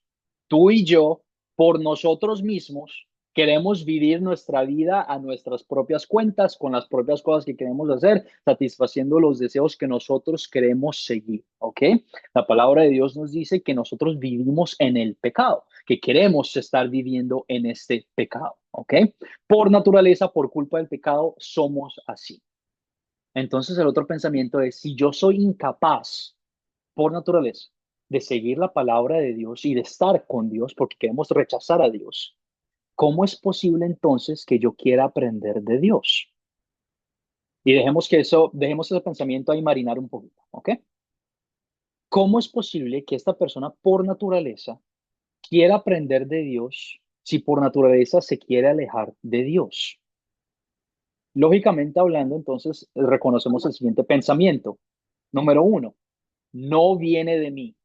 Tú y yo, por nosotros mismos, queremos vivir nuestra vida a nuestras propias cuentas, con las propias cosas que queremos hacer, satisfaciendo los deseos que nosotros queremos seguir, ¿ok? La palabra de Dios nos dice que nosotros vivimos en el pecado, que queremos estar viviendo en este pecado, ¿ok? Por naturaleza, por culpa del pecado, somos así. Entonces el otro pensamiento es, si yo soy incapaz por naturaleza de seguir la palabra de Dios y de estar con Dios porque queremos rechazar a Dios, ¿cómo es posible entonces que yo quiera aprender de Dios? Y dejemos ese pensamiento ahí marinar un poquito, ¿ok? ¿Cómo es posible que esta persona por naturaleza quiera aprender de Dios si por naturaleza se quiere alejar de Dios? Lógicamente hablando, entonces reconocemos el siguiente pensamiento. Número uno, no viene de mí.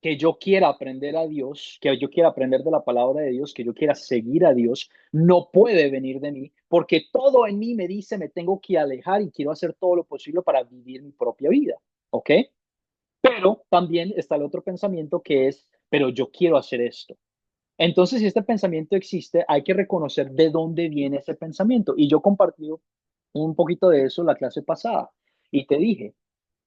Que yo quiera aprender a Dios, que yo quiera aprender de la palabra de Dios, que yo quiera seguir a Dios, no puede venir de mí, porque todo en mí me dice me tengo que alejar y quiero hacer todo lo posible para vivir mi propia vida, ¿ok? Pero también está el otro pensamiento que es, pero yo quiero hacer esto. Entonces, si este pensamiento existe, hay que reconocer de dónde viene ese pensamiento. Y yo compartí un poquito de eso la clase pasada y te dije,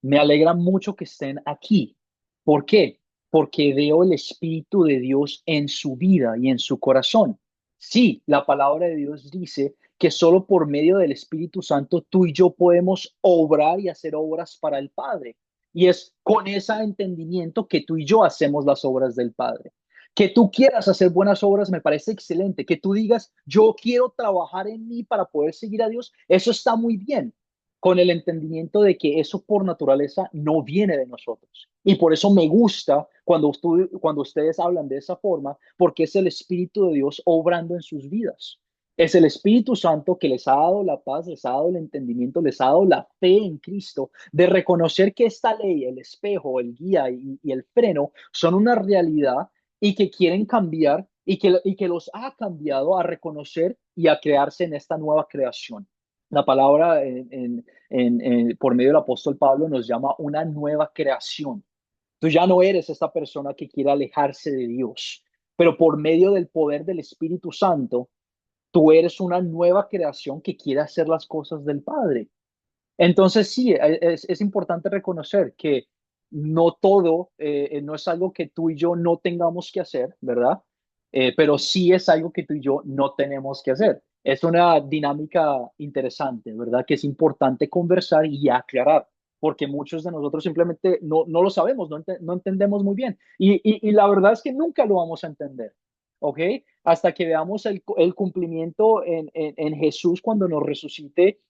me alegra mucho que estén aquí. ¿Por qué? Porque veo el Espíritu de Dios en su vida y en su corazón. Sí, la palabra de Dios dice que solo por medio del Espíritu Santo tú y yo podemos obrar y hacer obras para el Padre. Y es con ese entendimiento que tú y yo hacemos las obras del Padre. Que tú quieras hacer buenas obras me parece excelente. Que tú digas, yo quiero trabajar en mí para poder seguir a Dios, eso está muy bien, con el entendimiento de que eso por naturaleza no viene de nosotros. Y por eso me gusta cuando ustedes hablan de esa forma, porque es el Espíritu de Dios obrando en sus vidas. Es el Espíritu Santo que les ha dado la paz, les ha dado el entendimiento, les ha dado la fe en Cristo, de reconocer que esta ley, el espejo, el guía y el freno son una realidad y que quieren cambiar y que los ha cambiado a reconocer y a crearse en esta nueva creación. La palabra por medio del apóstol Pablo nos llama una nueva creación. Tú ya no eres esta persona que quiere alejarse de Dios, pero por medio del poder del Espíritu Santo, tú eres una nueva creación que quiere hacer las cosas del Padre. Entonces, sí, es importante reconocer que no todo, no es algo que tú y yo no tengamos que hacer, ¿verdad? Pero sí es algo que tú y yo no tenemos que hacer. Es una dinámica interesante, ¿verdad? Que es importante conversar y aclarar, porque muchos de nosotros simplemente no lo sabemos, no entendemos muy bien. Y la verdad es que nunca lo vamos a entender, ¿ok? Hasta que veamos el cumplimiento en Jesús cuando nos resucite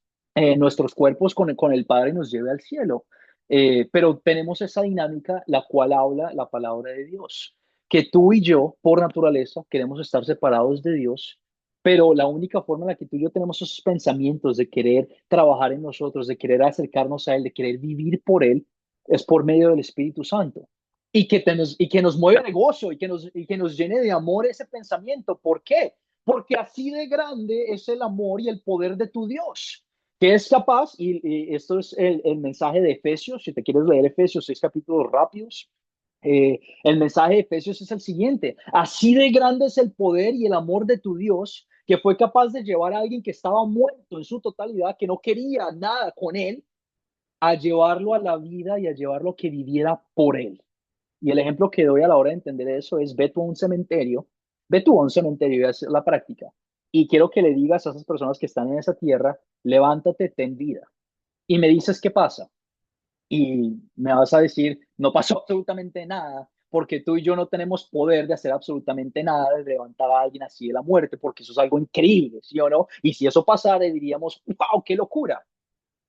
nuestros cuerpos con el Padre nos lleve al cielo. Pero tenemos esa dinámica, la cual habla la palabra de Dios, que tú y yo, por naturaleza, queremos estar separados de Dios, pero la única forma en la que tú y yo tenemos esos pensamientos de querer trabajar en nosotros, de querer acercarnos a Él, de querer vivir por Él, es por medio del Espíritu Santo. Y que nos mueve de gozo y que nos llene de amor ese pensamiento. ¿Por qué? Porque así de grande es el amor y el poder de tu Dios, que es capaz, y esto es el mensaje de Efesios, si te quieres leer Efesios 6 capítulos rápidos, el mensaje de Efesios es el siguiente: así de grande es el poder y el amor de tu Dios, que fue capaz de llevar a alguien que estaba muerto en su totalidad, que no quería nada con él, a llevarlo a la vida y a llevarlo a que viviera por él. Y el ejemplo que doy a la hora de entender eso es: ve tú a un cementerio y haz la práctica. Y quiero que le digas a esas personas que están en esa tierra, levántate, ten vida. Y me dices qué pasa. Y me vas a decir, no pasó absolutamente nada, porque tú y yo no tenemos poder de hacer absolutamente nada, de levantar a alguien así de la muerte, porque eso es algo increíble, ¿sí o no? Y si eso pasara, diríamos, wow, qué locura.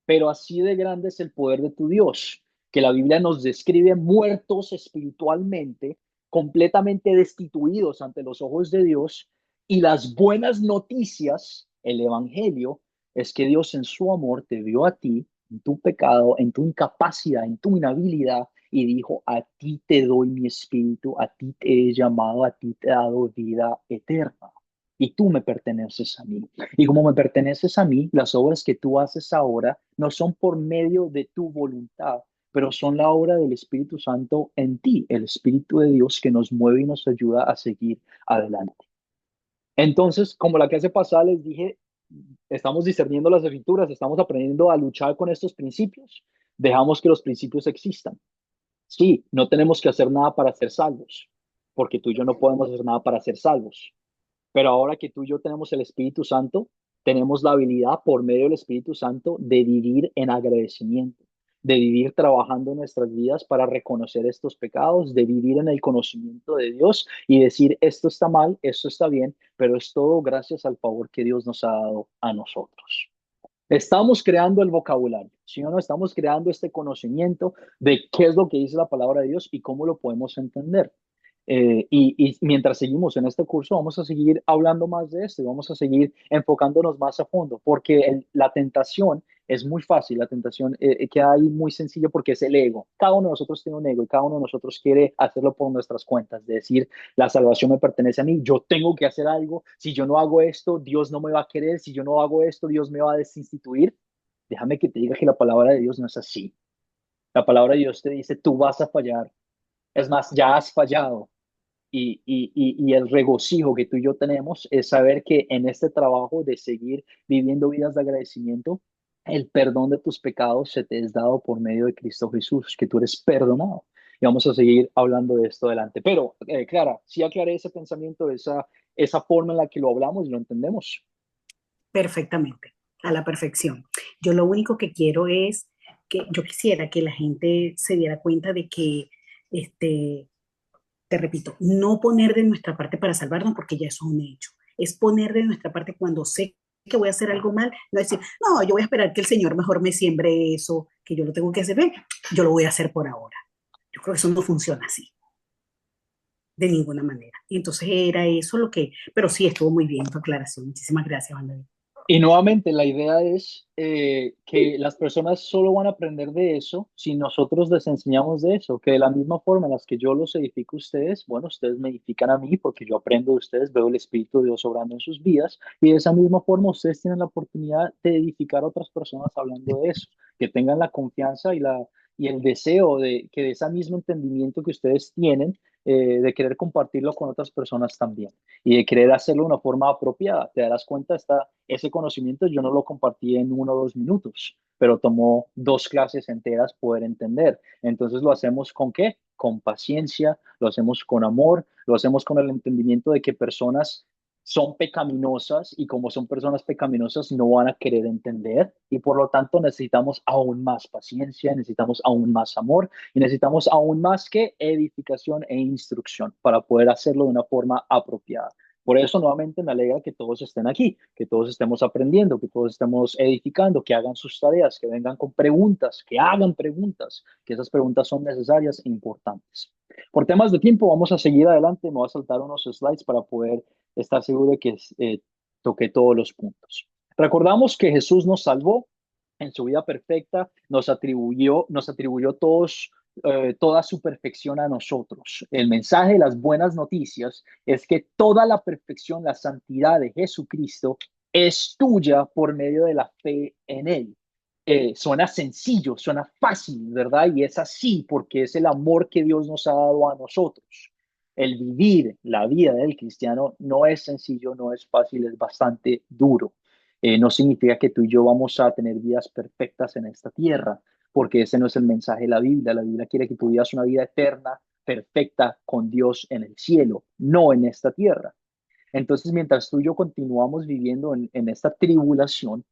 Pero así de grande es el poder de tu Dios, que la Biblia nos describe muertos espiritualmente, completamente destituidos ante los ojos de Dios. Y las buenas noticias, el Evangelio, es que Dios en su amor te vio a ti, en tu pecado, en tu incapacidad, en tu inhabilidad, y dijo: a ti te doy mi espíritu, a ti te he llamado, a ti te he dado vida eterna. Y tú me perteneces a mí. Y como me perteneces a mí, las obras que tú haces ahora no son por medio de tu voluntad, pero son la obra del Espíritu Santo en ti, el Espíritu de Dios que nos mueve y nos ayuda a seguir adelante. Entonces, como la clase pasada les dije, estamos discerniendo las escrituras, estamos aprendiendo a luchar con estos principios, dejamos que los principios existan. Sí, no tenemos que hacer nada para ser salvos, porque tú y yo no podemos hacer nada para ser salvos. Pero ahora que tú y yo tenemos el Espíritu Santo, tenemos la habilidad por medio del Espíritu Santo de vivir en agradecimiento, de vivir trabajando en nuestras vidas para reconocer estos pecados, de vivir en el conocimiento de Dios y decir: esto está mal, esto está bien, pero es todo gracias al favor que Dios nos ha dado a nosotros. Estamos creando el vocabulario, ¿sí o no? Estamos creando este conocimiento de qué es lo que dice la palabra de Dios y cómo lo podemos entender. Y mientras seguimos en este curso, vamos a seguir hablando más de esto y vamos a seguir enfocándonos más a fondo, porque la tentación es muy fácil, la tentación queda ahí muy sencilla porque es el ego. Cada uno de nosotros tiene un ego y cada uno de nosotros quiere hacerlo por nuestras cuentas, de decir, la salvación me pertenece a mí, yo tengo que hacer algo, si yo no hago esto, Dios no me va a querer, si yo no hago esto, Dios me va a desinstituir. Déjame que te diga que la palabra de Dios no es así. La palabra de Dios te dice, tú vas a fallar. Es más, ya has fallado. Y el regocijo que tú y yo tenemos es saber que en este trabajo de seguir viviendo vidas de agradecimiento, el perdón de tus pecados se te es dado por medio de Cristo Jesús, que tú eres perdonado. Y vamos a seguir hablando de esto adelante. Pero, Clara, sí aclaré ese pensamiento, esa forma en la que lo hablamos y lo entendemos. Perfectamente, a la perfección. Yo lo único que quiero es que yo quisiera que la gente se diera cuenta de que, este, te repito, no poner de nuestra parte para salvarnos porque ya eso es un hecho. Es poner de nuestra parte cuando sé que voy a hacer algo mal, no decir, no, yo voy a esperar que el Señor mejor me siembre eso, que yo lo tengo que hacer, bien, yo lo voy a hacer por ahora. Yo creo que eso no funciona así, de ninguna manera. Y entonces era eso lo que, pero sí estuvo muy bien tu aclaración. Muchísimas gracias, Juan David. Y nuevamente, la idea es que las personas solo van a aprender de eso si nosotros les enseñamos de eso, que de la misma forma en las que yo los edifico a ustedes, bueno, ustedes me edifican a mí porque yo aprendo de ustedes, veo el Espíritu de Dios obrando en sus vidas, y de esa misma forma ustedes tienen la oportunidad de edificar a otras personas hablando de eso, que tengan la confianza y el deseo de que de ese mismo entendimiento que ustedes tienen, de querer compartirlo con otras personas también y de querer hacerlo de una forma apropiada. Te darás cuenta, ese conocimiento yo no lo compartí en 1 o 2 minutos, pero tomó 2 clases enteras poder entender. Entonces lo hacemos con qué? Con paciencia, lo hacemos con amor, lo hacemos con el entendimiento de que personas son pecaminosas y como son personas pecaminosas no van a querer entender y por lo tanto necesitamos aún más paciencia, necesitamos aún más amor y necesitamos aún más que edificación e instrucción para poder hacerlo de una forma apropiada. Por eso nuevamente me alegra que todos estén aquí, que todos estemos aprendiendo, que todos estemos edificando, que hagan sus tareas, que vengan con preguntas, que hagan preguntas, que esas preguntas son necesarias e importantes. Por temas de tiempo vamos a seguir adelante, me voy a saltar unos slides para poder estar seguro de que toqué todos los puntos. Recordamos que Jesús nos salvó en su vida perfecta, nos atribuyó toda su perfección a nosotros. El mensaje de las buenas noticias es que toda la perfección, la santidad de Jesucristo es tuya por medio de la fe en Él. Suena sencillo, suena fácil, ¿verdad? Y es así porque es el amor que Dios nos ha dado a nosotros. El vivir la vida del cristiano no es sencillo, no es fácil, es bastante duro. No significa que tú y yo vamos a tener vidas perfectas en esta tierra, porque ese no es el mensaje de la Biblia. La Biblia quiere que tú vivas una vida eterna, perfecta, con Dios en el cielo, no en esta tierra. Entonces, mientras tú y yo continuamos viviendo en esta tribulación,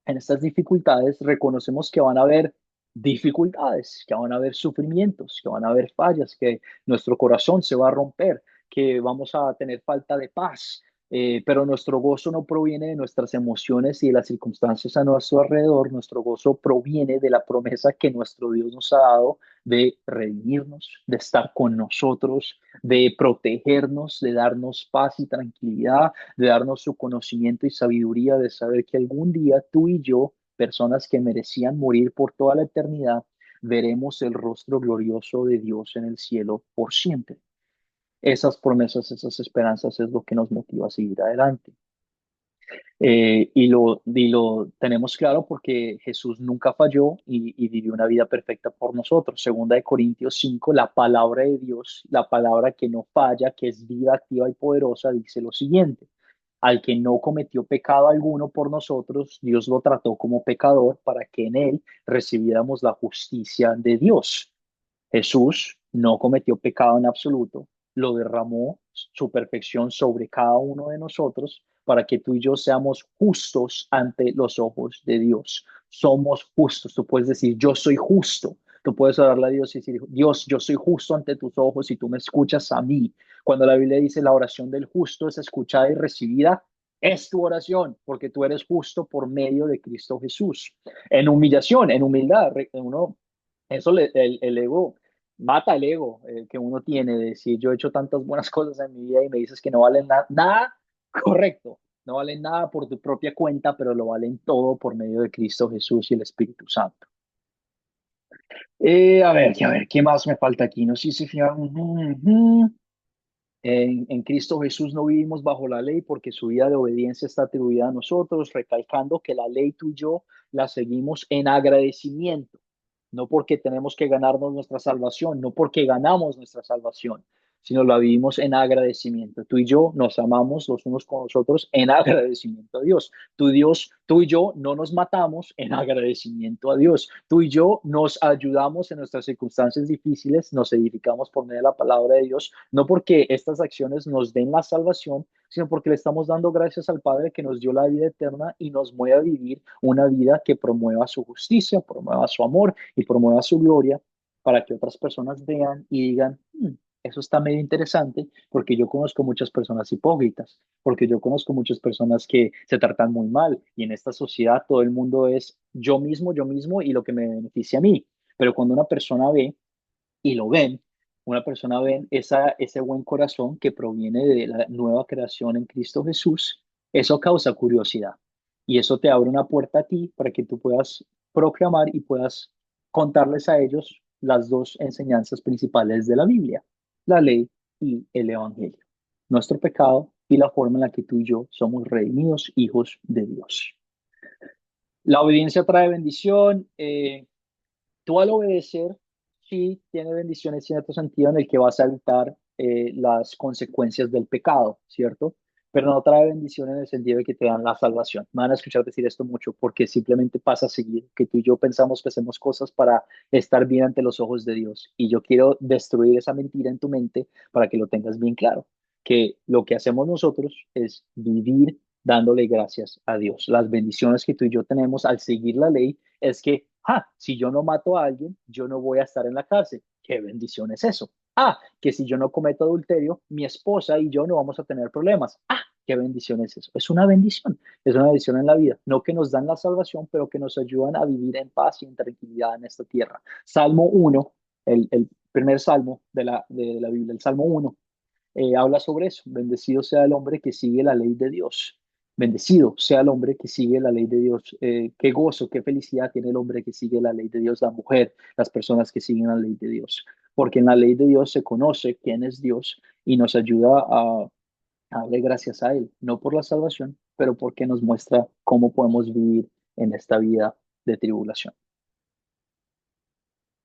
en estas dificultades, reconocemos que van a haber dificultades, que van a haber sufrimientos, que van a haber fallas, que nuestro corazón se va a romper, que vamos a tener falta de paz, pero nuestro gozo no proviene de nuestras emociones y de las circunstancias a nuestro alrededor, nuestro gozo proviene de la promesa que nuestro Dios nos ha dado de redimirnos, de estar con nosotros, de protegernos, de darnos paz y tranquilidad, de darnos su conocimiento y sabiduría, de saber que algún día tú y yo, personas que merecían morir por toda la eternidad, veremos el rostro glorioso de Dios en el cielo por siempre. Esas promesas, esas esperanzas es lo que nos motiva a seguir adelante. Y lo tenemos claro porque Jesús nunca falló y vivió una vida perfecta por nosotros. Segunda de Corintios 5, la palabra de Dios, la palabra que no falla, que es viva, activa y poderosa, dice lo siguiente: al que no cometió pecado alguno por nosotros, Dios lo trató como pecador para que en él recibiéramos la justicia de Dios. Jesús no cometió pecado en absoluto, lo derramó su perfección sobre cada uno de nosotros para que tú y yo seamos justos ante los ojos de Dios. Somos justos. Tú puedes decir, yo soy justo. Tú puedes orarle a Dios y decir, Dios, yo soy justo ante tus ojos y tú me escuchas a mí. Cuando la Biblia dice la oración del justo es escuchada y recibida, es tu oración, porque tú eres justo por medio de Cristo Jesús. En humillación, en humildad, eso el ego mata el ego que uno tiene de decir, yo he hecho tantas buenas cosas en mi vida y me dices que no valen nada, correcto, no valen nada por tu propia cuenta, pero lo valen todo por medio de Cristo Jesús y el Espíritu Santo. A ver, ¿qué más me falta aquí? No sé si fijan. En Cristo Jesús no vivimos bajo la ley porque su vida de obediencia está atribuida a nosotros, recalcando que la ley tú y yo la seguimos en agradecimiento, no porque tenemos que ganarnos nuestra salvación, no porque ganamos nuestra salvación, sino la vivimos en agradecimiento. Tú y yo nos amamos los unos con los otros en agradecimiento a Dios. Tú y yo no nos matamos en agradecimiento a Dios. Tú y yo nos ayudamos en nuestras circunstancias difíciles, nos edificamos por medio de la palabra de Dios, no porque estas acciones nos den la salvación, sino porque le estamos dando gracias al Padre que nos dio la vida eterna y nos mueve a vivir una vida que promueva su justicia, promueva su amor y promueva su gloria para que otras personas vean y digan, eso está medio interesante porque yo conozco muchas personas hipócritas, porque yo conozco muchas personas que se tratan muy mal y en esta sociedad todo el mundo es yo mismo y lo que me beneficia a mí. Pero cuando una persona ve y lo ven, una persona ve ese buen corazón que proviene de la nueva creación en Cristo Jesús, eso causa curiosidad y eso te abre una puerta a ti para que tú puedas proclamar y puedas contarles a ellos las dos enseñanzas principales de la Biblia, la ley y el Evangelio, nuestro pecado y la forma en la que tú y yo somos redimidos hijos de Dios. La obediencia trae bendición. Tú al obedecer, sí tiene bendiciones en cierto sentido en el que vas a evitar las consecuencias del pecado, ¿cierto? Pero no trae bendición en el sentido de que te dan la salvación. Me van a escuchar decir esto mucho porque simplemente pasa a seguir que tú y yo pensamos que hacemos cosas para estar bien ante los ojos de Dios. Y yo quiero destruir esa mentira en tu mente para que lo tengas bien claro, que lo que hacemos nosotros es vivir dándole gracias a Dios. Las bendiciones que tú y yo tenemos al seguir la ley es que, si yo no mato a alguien, yo no voy a estar en la cárcel. ¿Qué bendición es eso? Que si yo no cometo adulterio, mi esposa y yo no vamos a tener problemas. ¿Qué bendición es eso? Es una bendición en la vida, no que nos dan la salvación, pero que nos ayudan a vivir en paz y en tranquilidad en esta tierra. Salmo 1, el primer salmo de la Biblia, el Salmo 1, habla sobre eso. Bendecido sea el hombre que sigue la ley de Dios. Bendecido sea el hombre que sigue la ley de Dios. Qué gozo, qué felicidad tiene el hombre que sigue la ley de Dios, la mujer, las personas que siguen la ley de Dios. Porque en la ley de Dios se conoce quién es Dios y nos ayuda a darle gracias a Él, no por la salvación, pero porque nos muestra cómo podemos vivir en esta vida de tribulación.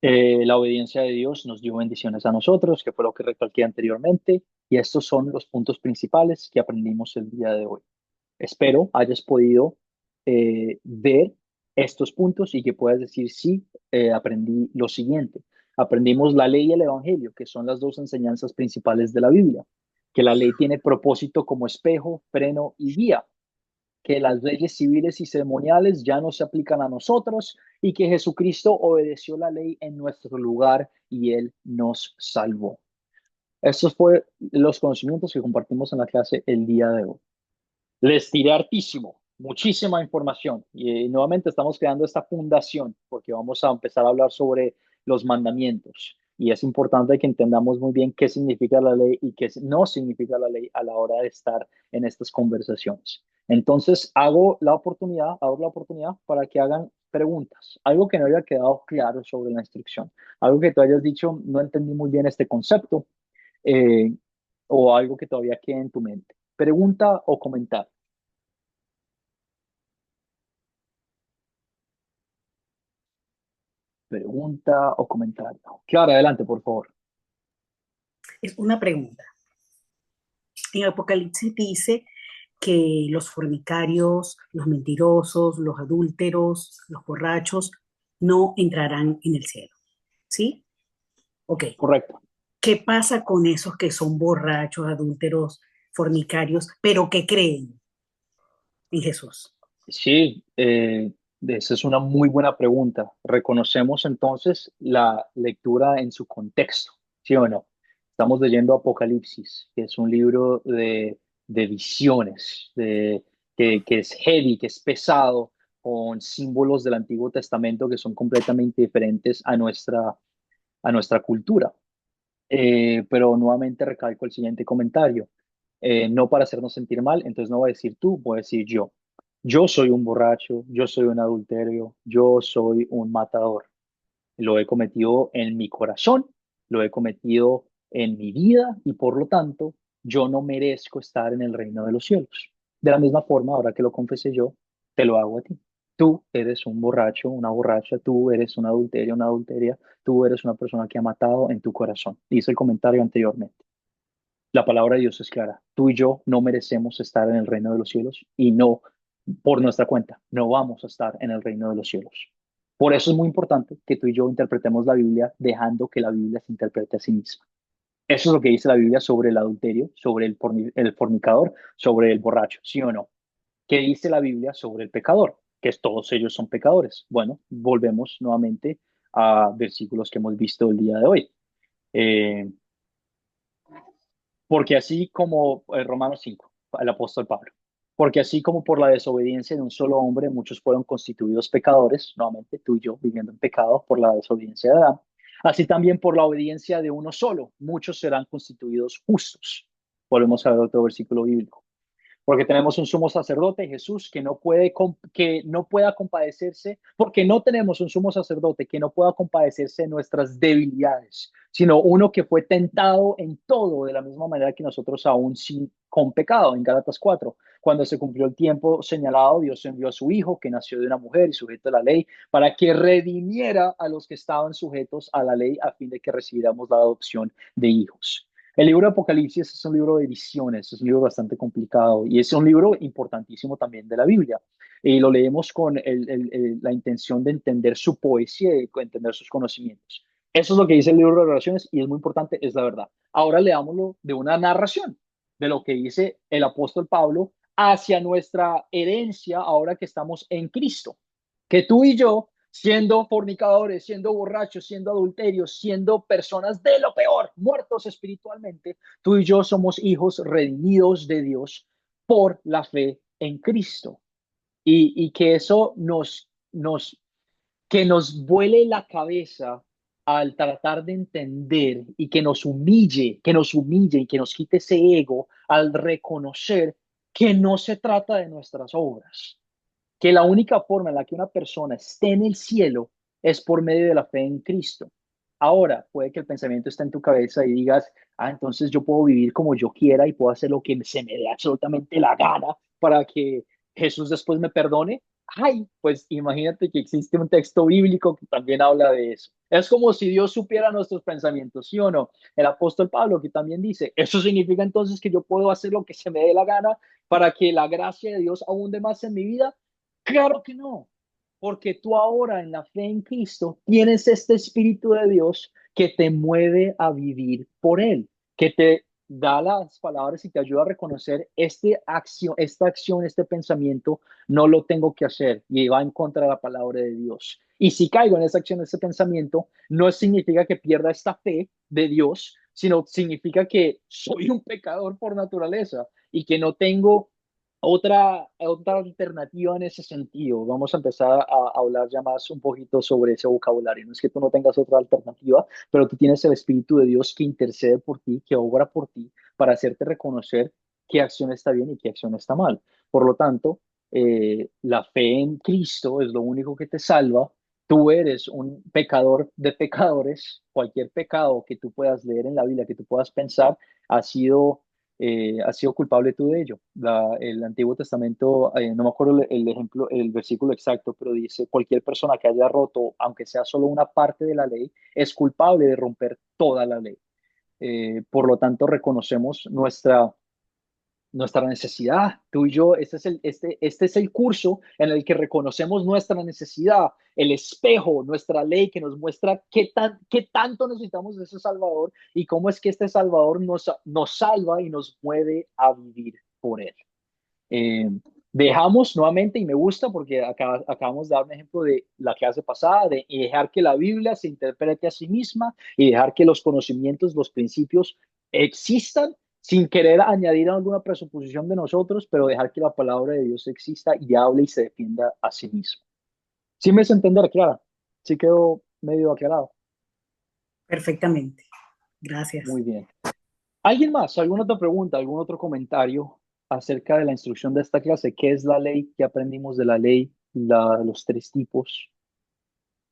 La obediencia de Dios nos dio bendiciones a nosotros, que fue lo que recalqué anteriormente, y estos son los puntos principales que aprendimos el día de hoy. Espero hayas podido ver estos puntos y que puedas decir, sí, aprendí lo siguiente. Aprendimos la ley y el evangelio, que son las dos enseñanzas principales de la Biblia, que la ley tiene propósito como espejo, freno y guía, que las leyes civiles y ceremoniales ya no se aplican a nosotros y que Jesucristo obedeció la ley en nuestro lugar y Él nos salvó. Estos fueron los conocimientos que compartimos en la clase el día de hoy. Les tiré hartísimo, muchísima información y nuevamente estamos creando esta fundación porque vamos a empezar a hablar sobre los mandamientos y es importante que entendamos muy bien qué significa la ley y qué no significa la ley a la hora de estar en estas conversaciones. Entonces, abro la oportunidad para que hagan preguntas, algo que no haya quedado claro sobre la instrucción, algo que tú hayas dicho, no entendí muy bien este concepto, eh, o algo que todavía quede en tu mente. Pregunta o comentario. Pregunta o comentario. Clara, adelante, por favor. Es una pregunta. En Apocalipsis dice que los fornicarios, los mentirosos, los adúlteros, los borrachos no entrarán en el cielo. ¿Sí? Ok. Correcto. ¿Qué pasa con esos que son borrachos, adúlteros, fornicarios, pero que creen en Jesús? Sí, esa es una muy buena pregunta. Reconocemos entonces la lectura en su contexto, ¿sí o no? Estamos leyendo Apocalipsis, que es un libro de visiones, que es heavy, que es pesado, con símbolos del Antiguo Testamento que son completamente diferentes a nuestra cultura. Pero nuevamente recalco el siguiente comentario. No para hacernos sentir mal, entonces no voy a decir tú, voy a decir yo. Yo soy un borracho, yo soy un adulterio, yo soy un matador. Lo he cometido en mi corazón, lo he cometido en mi vida y por lo tanto yo no merezco estar en el reino de los cielos. De la misma forma, ahora que lo confesé yo, te lo hago a ti. Tú eres un borracho, una borracha, tú eres un adulterio, una adulteria, tú eres una persona que ha matado en tu corazón. Hice el comentario anteriormente. La palabra de Dios es clara. Tú y yo no merecemos estar en el reino de los cielos y no, por nuestra cuenta, no vamos a estar en el reino de los cielos. Por eso es muy importante que tú y yo interpretemos la Biblia dejando que la Biblia se interprete a sí misma. Eso es lo que dice la Biblia sobre el adulterio, sobre el fornicador, sobre el borracho, ¿sí o no? ¿Qué dice la Biblia sobre el pecador? Que todos ellos son pecadores. Bueno, volvemos nuevamente a versículos que hemos visto el día de hoy. Eh, Porque así como Romanos 5, el apóstol Pablo, porque así como por la desobediencia de un solo hombre muchos fueron constituidos pecadores, nuevamente tú y yo viviendo en pecado por la desobediencia de Adán, así también por la obediencia de uno solo muchos serán constituidos justos. Volvemos a ver otro versículo bíblico. Porque tenemos un sumo sacerdote, Jesús, que no pueda compadecerse, porque no tenemos un sumo sacerdote que no pueda compadecerse de nuestras debilidades, sino uno que fue tentado en todo de la misma manera que nosotros, aún sin con pecado, en Gálatas 4. Cuando se cumplió el tiempo señalado, Dios envió a su Hijo, que nació de una mujer y sujeto a la ley, para que redimiera a los que estaban sujetos a la ley, a fin de que recibiéramos la adopción de hijos. El libro de Apocalipsis es un libro de visiones, es un libro bastante complicado y es un libro importantísimo también de la Biblia. Y lo leemos con la intención de entender su poesía y de entender sus conocimientos. Eso es lo que dice el libro de Revelaciones y es muy importante, es la verdad. Ahora leámoslo de una narración de lo que dice el apóstol Pablo hacia nuestra herencia ahora que estamos en Cristo. Que tú y yo, siendo fornicadores, siendo borrachos, siendo adulterios, siendo personas de lo peor, muertos espiritualmente, tú y yo somos hijos redimidos de Dios por la fe en Cristo. Y que eso que nos vuele la cabeza al tratar de entender y que nos humille y que nos quite ese ego al reconocer que no se trata de nuestras obras, que la única forma en la que una persona esté en el cielo es por medio de la fe en Cristo. Ahora, puede que el pensamiento esté en tu cabeza y digas, entonces yo puedo vivir como yo quiera y puedo hacer lo que se me dé absolutamente la gana para que Jesús después me perdone. Ay, pues imagínate que existe un texto bíblico que también habla de eso. Es como si Dios supiera nuestros pensamientos, ¿sí o no? El apóstol Pablo que también dice, ¿eso significa entonces que yo puedo hacer lo que se me dé la gana para que la gracia de Dios abunde más en mi vida? Claro que no, porque tú ahora en la fe en Cristo tienes este Espíritu de Dios que te mueve a vivir por Él, que te da las palabras y te ayuda a reconocer esta acción, este pensamiento, no lo tengo que hacer y va en contra de la palabra de Dios. Y si caigo en esa acción, ese pensamiento, no significa que pierda esta fe de Dios, sino significa que soy un pecador por naturaleza y que no tengo otra alternativa en ese sentido. Vamos a empezar a hablar ya más un poquito sobre ese vocabulario. No es que tú no tengas otra alternativa, pero tú tienes el Espíritu de Dios que intercede por ti, que obra por ti, para hacerte reconocer qué acción está bien y qué acción está mal. Por lo tanto, la fe en Cristo es lo único que te salva. Tú eres un pecador de pecadores. Cualquier pecado que tú puedas leer en la Biblia, que tú puedas pensar, has sido culpable tú de ello. El Antiguo Testamento, no me acuerdo el ejemplo, el versículo exacto, pero dice, cualquier persona que haya roto, aunque sea solo una parte de la ley, es culpable de romper toda la ley. Por lo tanto, reconocemos nuestra necesidad. Tú y yo, este es el curso en el que reconocemos nuestra necesidad, el espejo, nuestra ley que nos muestra qué tanto necesitamos de ese Salvador y cómo es que este Salvador nos salva y nos mueve a vivir por él. Eh, Dejamos nuevamente, y me gusta porque acabamos de dar un ejemplo de la clase pasada, de dejar que la Biblia se interprete a sí misma y dejar que los conocimientos, los principios existan sin querer añadir alguna presuposición de nosotros, pero dejar que la palabra de Dios exista y hable y se defienda a sí mismo. ¿Sí me hizo entender, Clara? Sí quedó medio aclarado. Perfectamente. Gracias. Muy bien. ¿Alguien más? ¿Alguna otra pregunta? ¿Algún otro comentario acerca de la instrucción de esta clase? ¿Qué es la ley? ¿Qué aprendimos de la ley? Los tres tipos,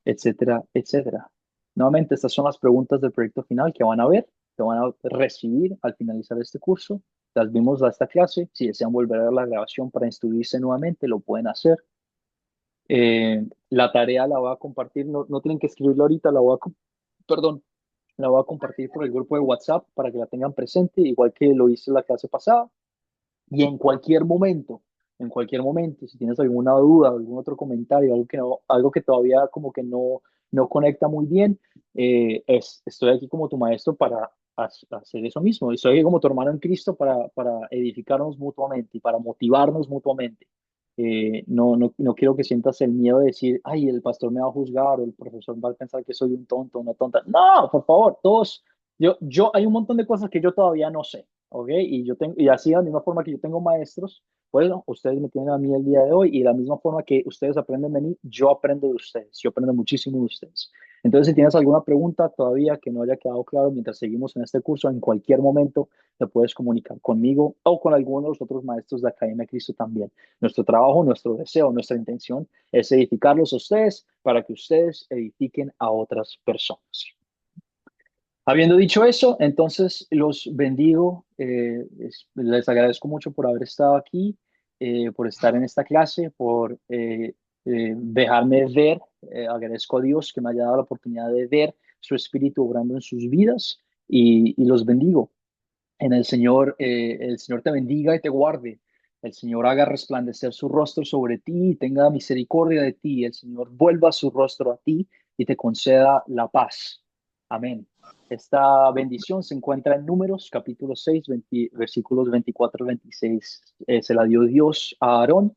etcétera, etcétera. Nuevamente, estas son las preguntas del proyecto final que van a ver, que van a recibir al finalizar este curso. Las vimos a esta clase. Si desean volver a ver la grabación para instruirse nuevamente, lo pueden hacer. La tarea la voy a compartir, no tienen que escribirlo ahorita, perdón, la voy a compartir por el grupo de WhatsApp para que la tengan presente, igual que lo hice en la clase pasada. Y en cualquier momento, si tienes alguna duda, algún otro comentario, algo que todavía como que no conecta muy bien, estoy aquí como tu maestro para hacer eso mismo. Estoy aquí como tu hermano en Cristo para edificarnos mutuamente y para motivarnos mutuamente. No quiero que sientas el miedo de decir, ay, el pastor me va a juzgar o el profesor va a pensar que soy un tonto, una tonta. No, por favor, hay un montón de cosas que yo todavía no sé, ¿ok? Y así de la misma forma que yo tengo maestros, bueno, ustedes me tienen a mí el día de hoy y de la misma forma que ustedes aprenden de mí, yo aprendo de ustedes, yo aprendo muchísimo de ustedes. Entonces, si tienes alguna pregunta todavía que no haya quedado claro mientras seguimos en este curso, en cualquier momento te puedes comunicar conmigo o con alguno de los otros maestros de Academia Cristo también. Nuestro trabajo, nuestro deseo, nuestra intención es edificarlos a ustedes para que ustedes edifiquen a otras personas. Habiendo dicho eso, entonces los bendigo, les agradezco mucho por haber estado aquí, por estar en esta clase, por dejarme ver, agradezco a Dios que me haya dado la oportunidad de ver su espíritu obrando en sus vidas y los bendigo. El Señor te bendiga y te guarde. El Señor haga resplandecer su rostro sobre ti y tenga misericordia de ti. El Señor vuelva su rostro a ti y te conceda la paz. Amén. Esta bendición se encuentra en Números, capítulo 6, versículos 24 al 26. Se la dio Dios a Aarón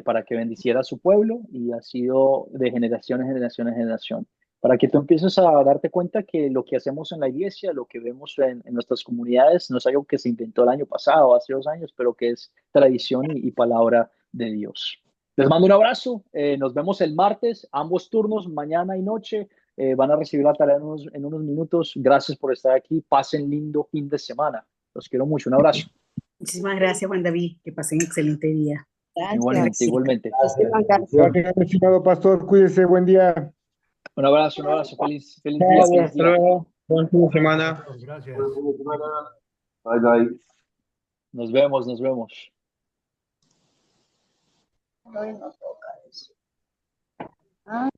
para que bendiciera a su pueblo y ha sido de generación en generación en generación para que tú empieces a darte cuenta que lo que hacemos en la iglesia, lo que vemos en nuestras comunidades, no es algo que se inventó el año pasado, hace 2 años, pero que es tradición y palabra de Dios. Les mando un abrazo, nos vemos el martes, ambos turnos, mañana y noche, van a recibir la tarea en unos minutos. Gracias por estar aquí, pasen lindo fin de semana. Los quiero mucho, un abrazo. Muchísimas gracias, Juan David. Que pasen un excelente día. Igualmente, igualmente. Gracias, estimado pastor. Cuídese, buen día. Un abrazo, feliz día, Gracias, feliz hasta día. luego. Buen fin de semana. Gracias. Buen fin de semana. Bye, bye. Nos vemos, nos vemos. Hoy no toca eso. Ah.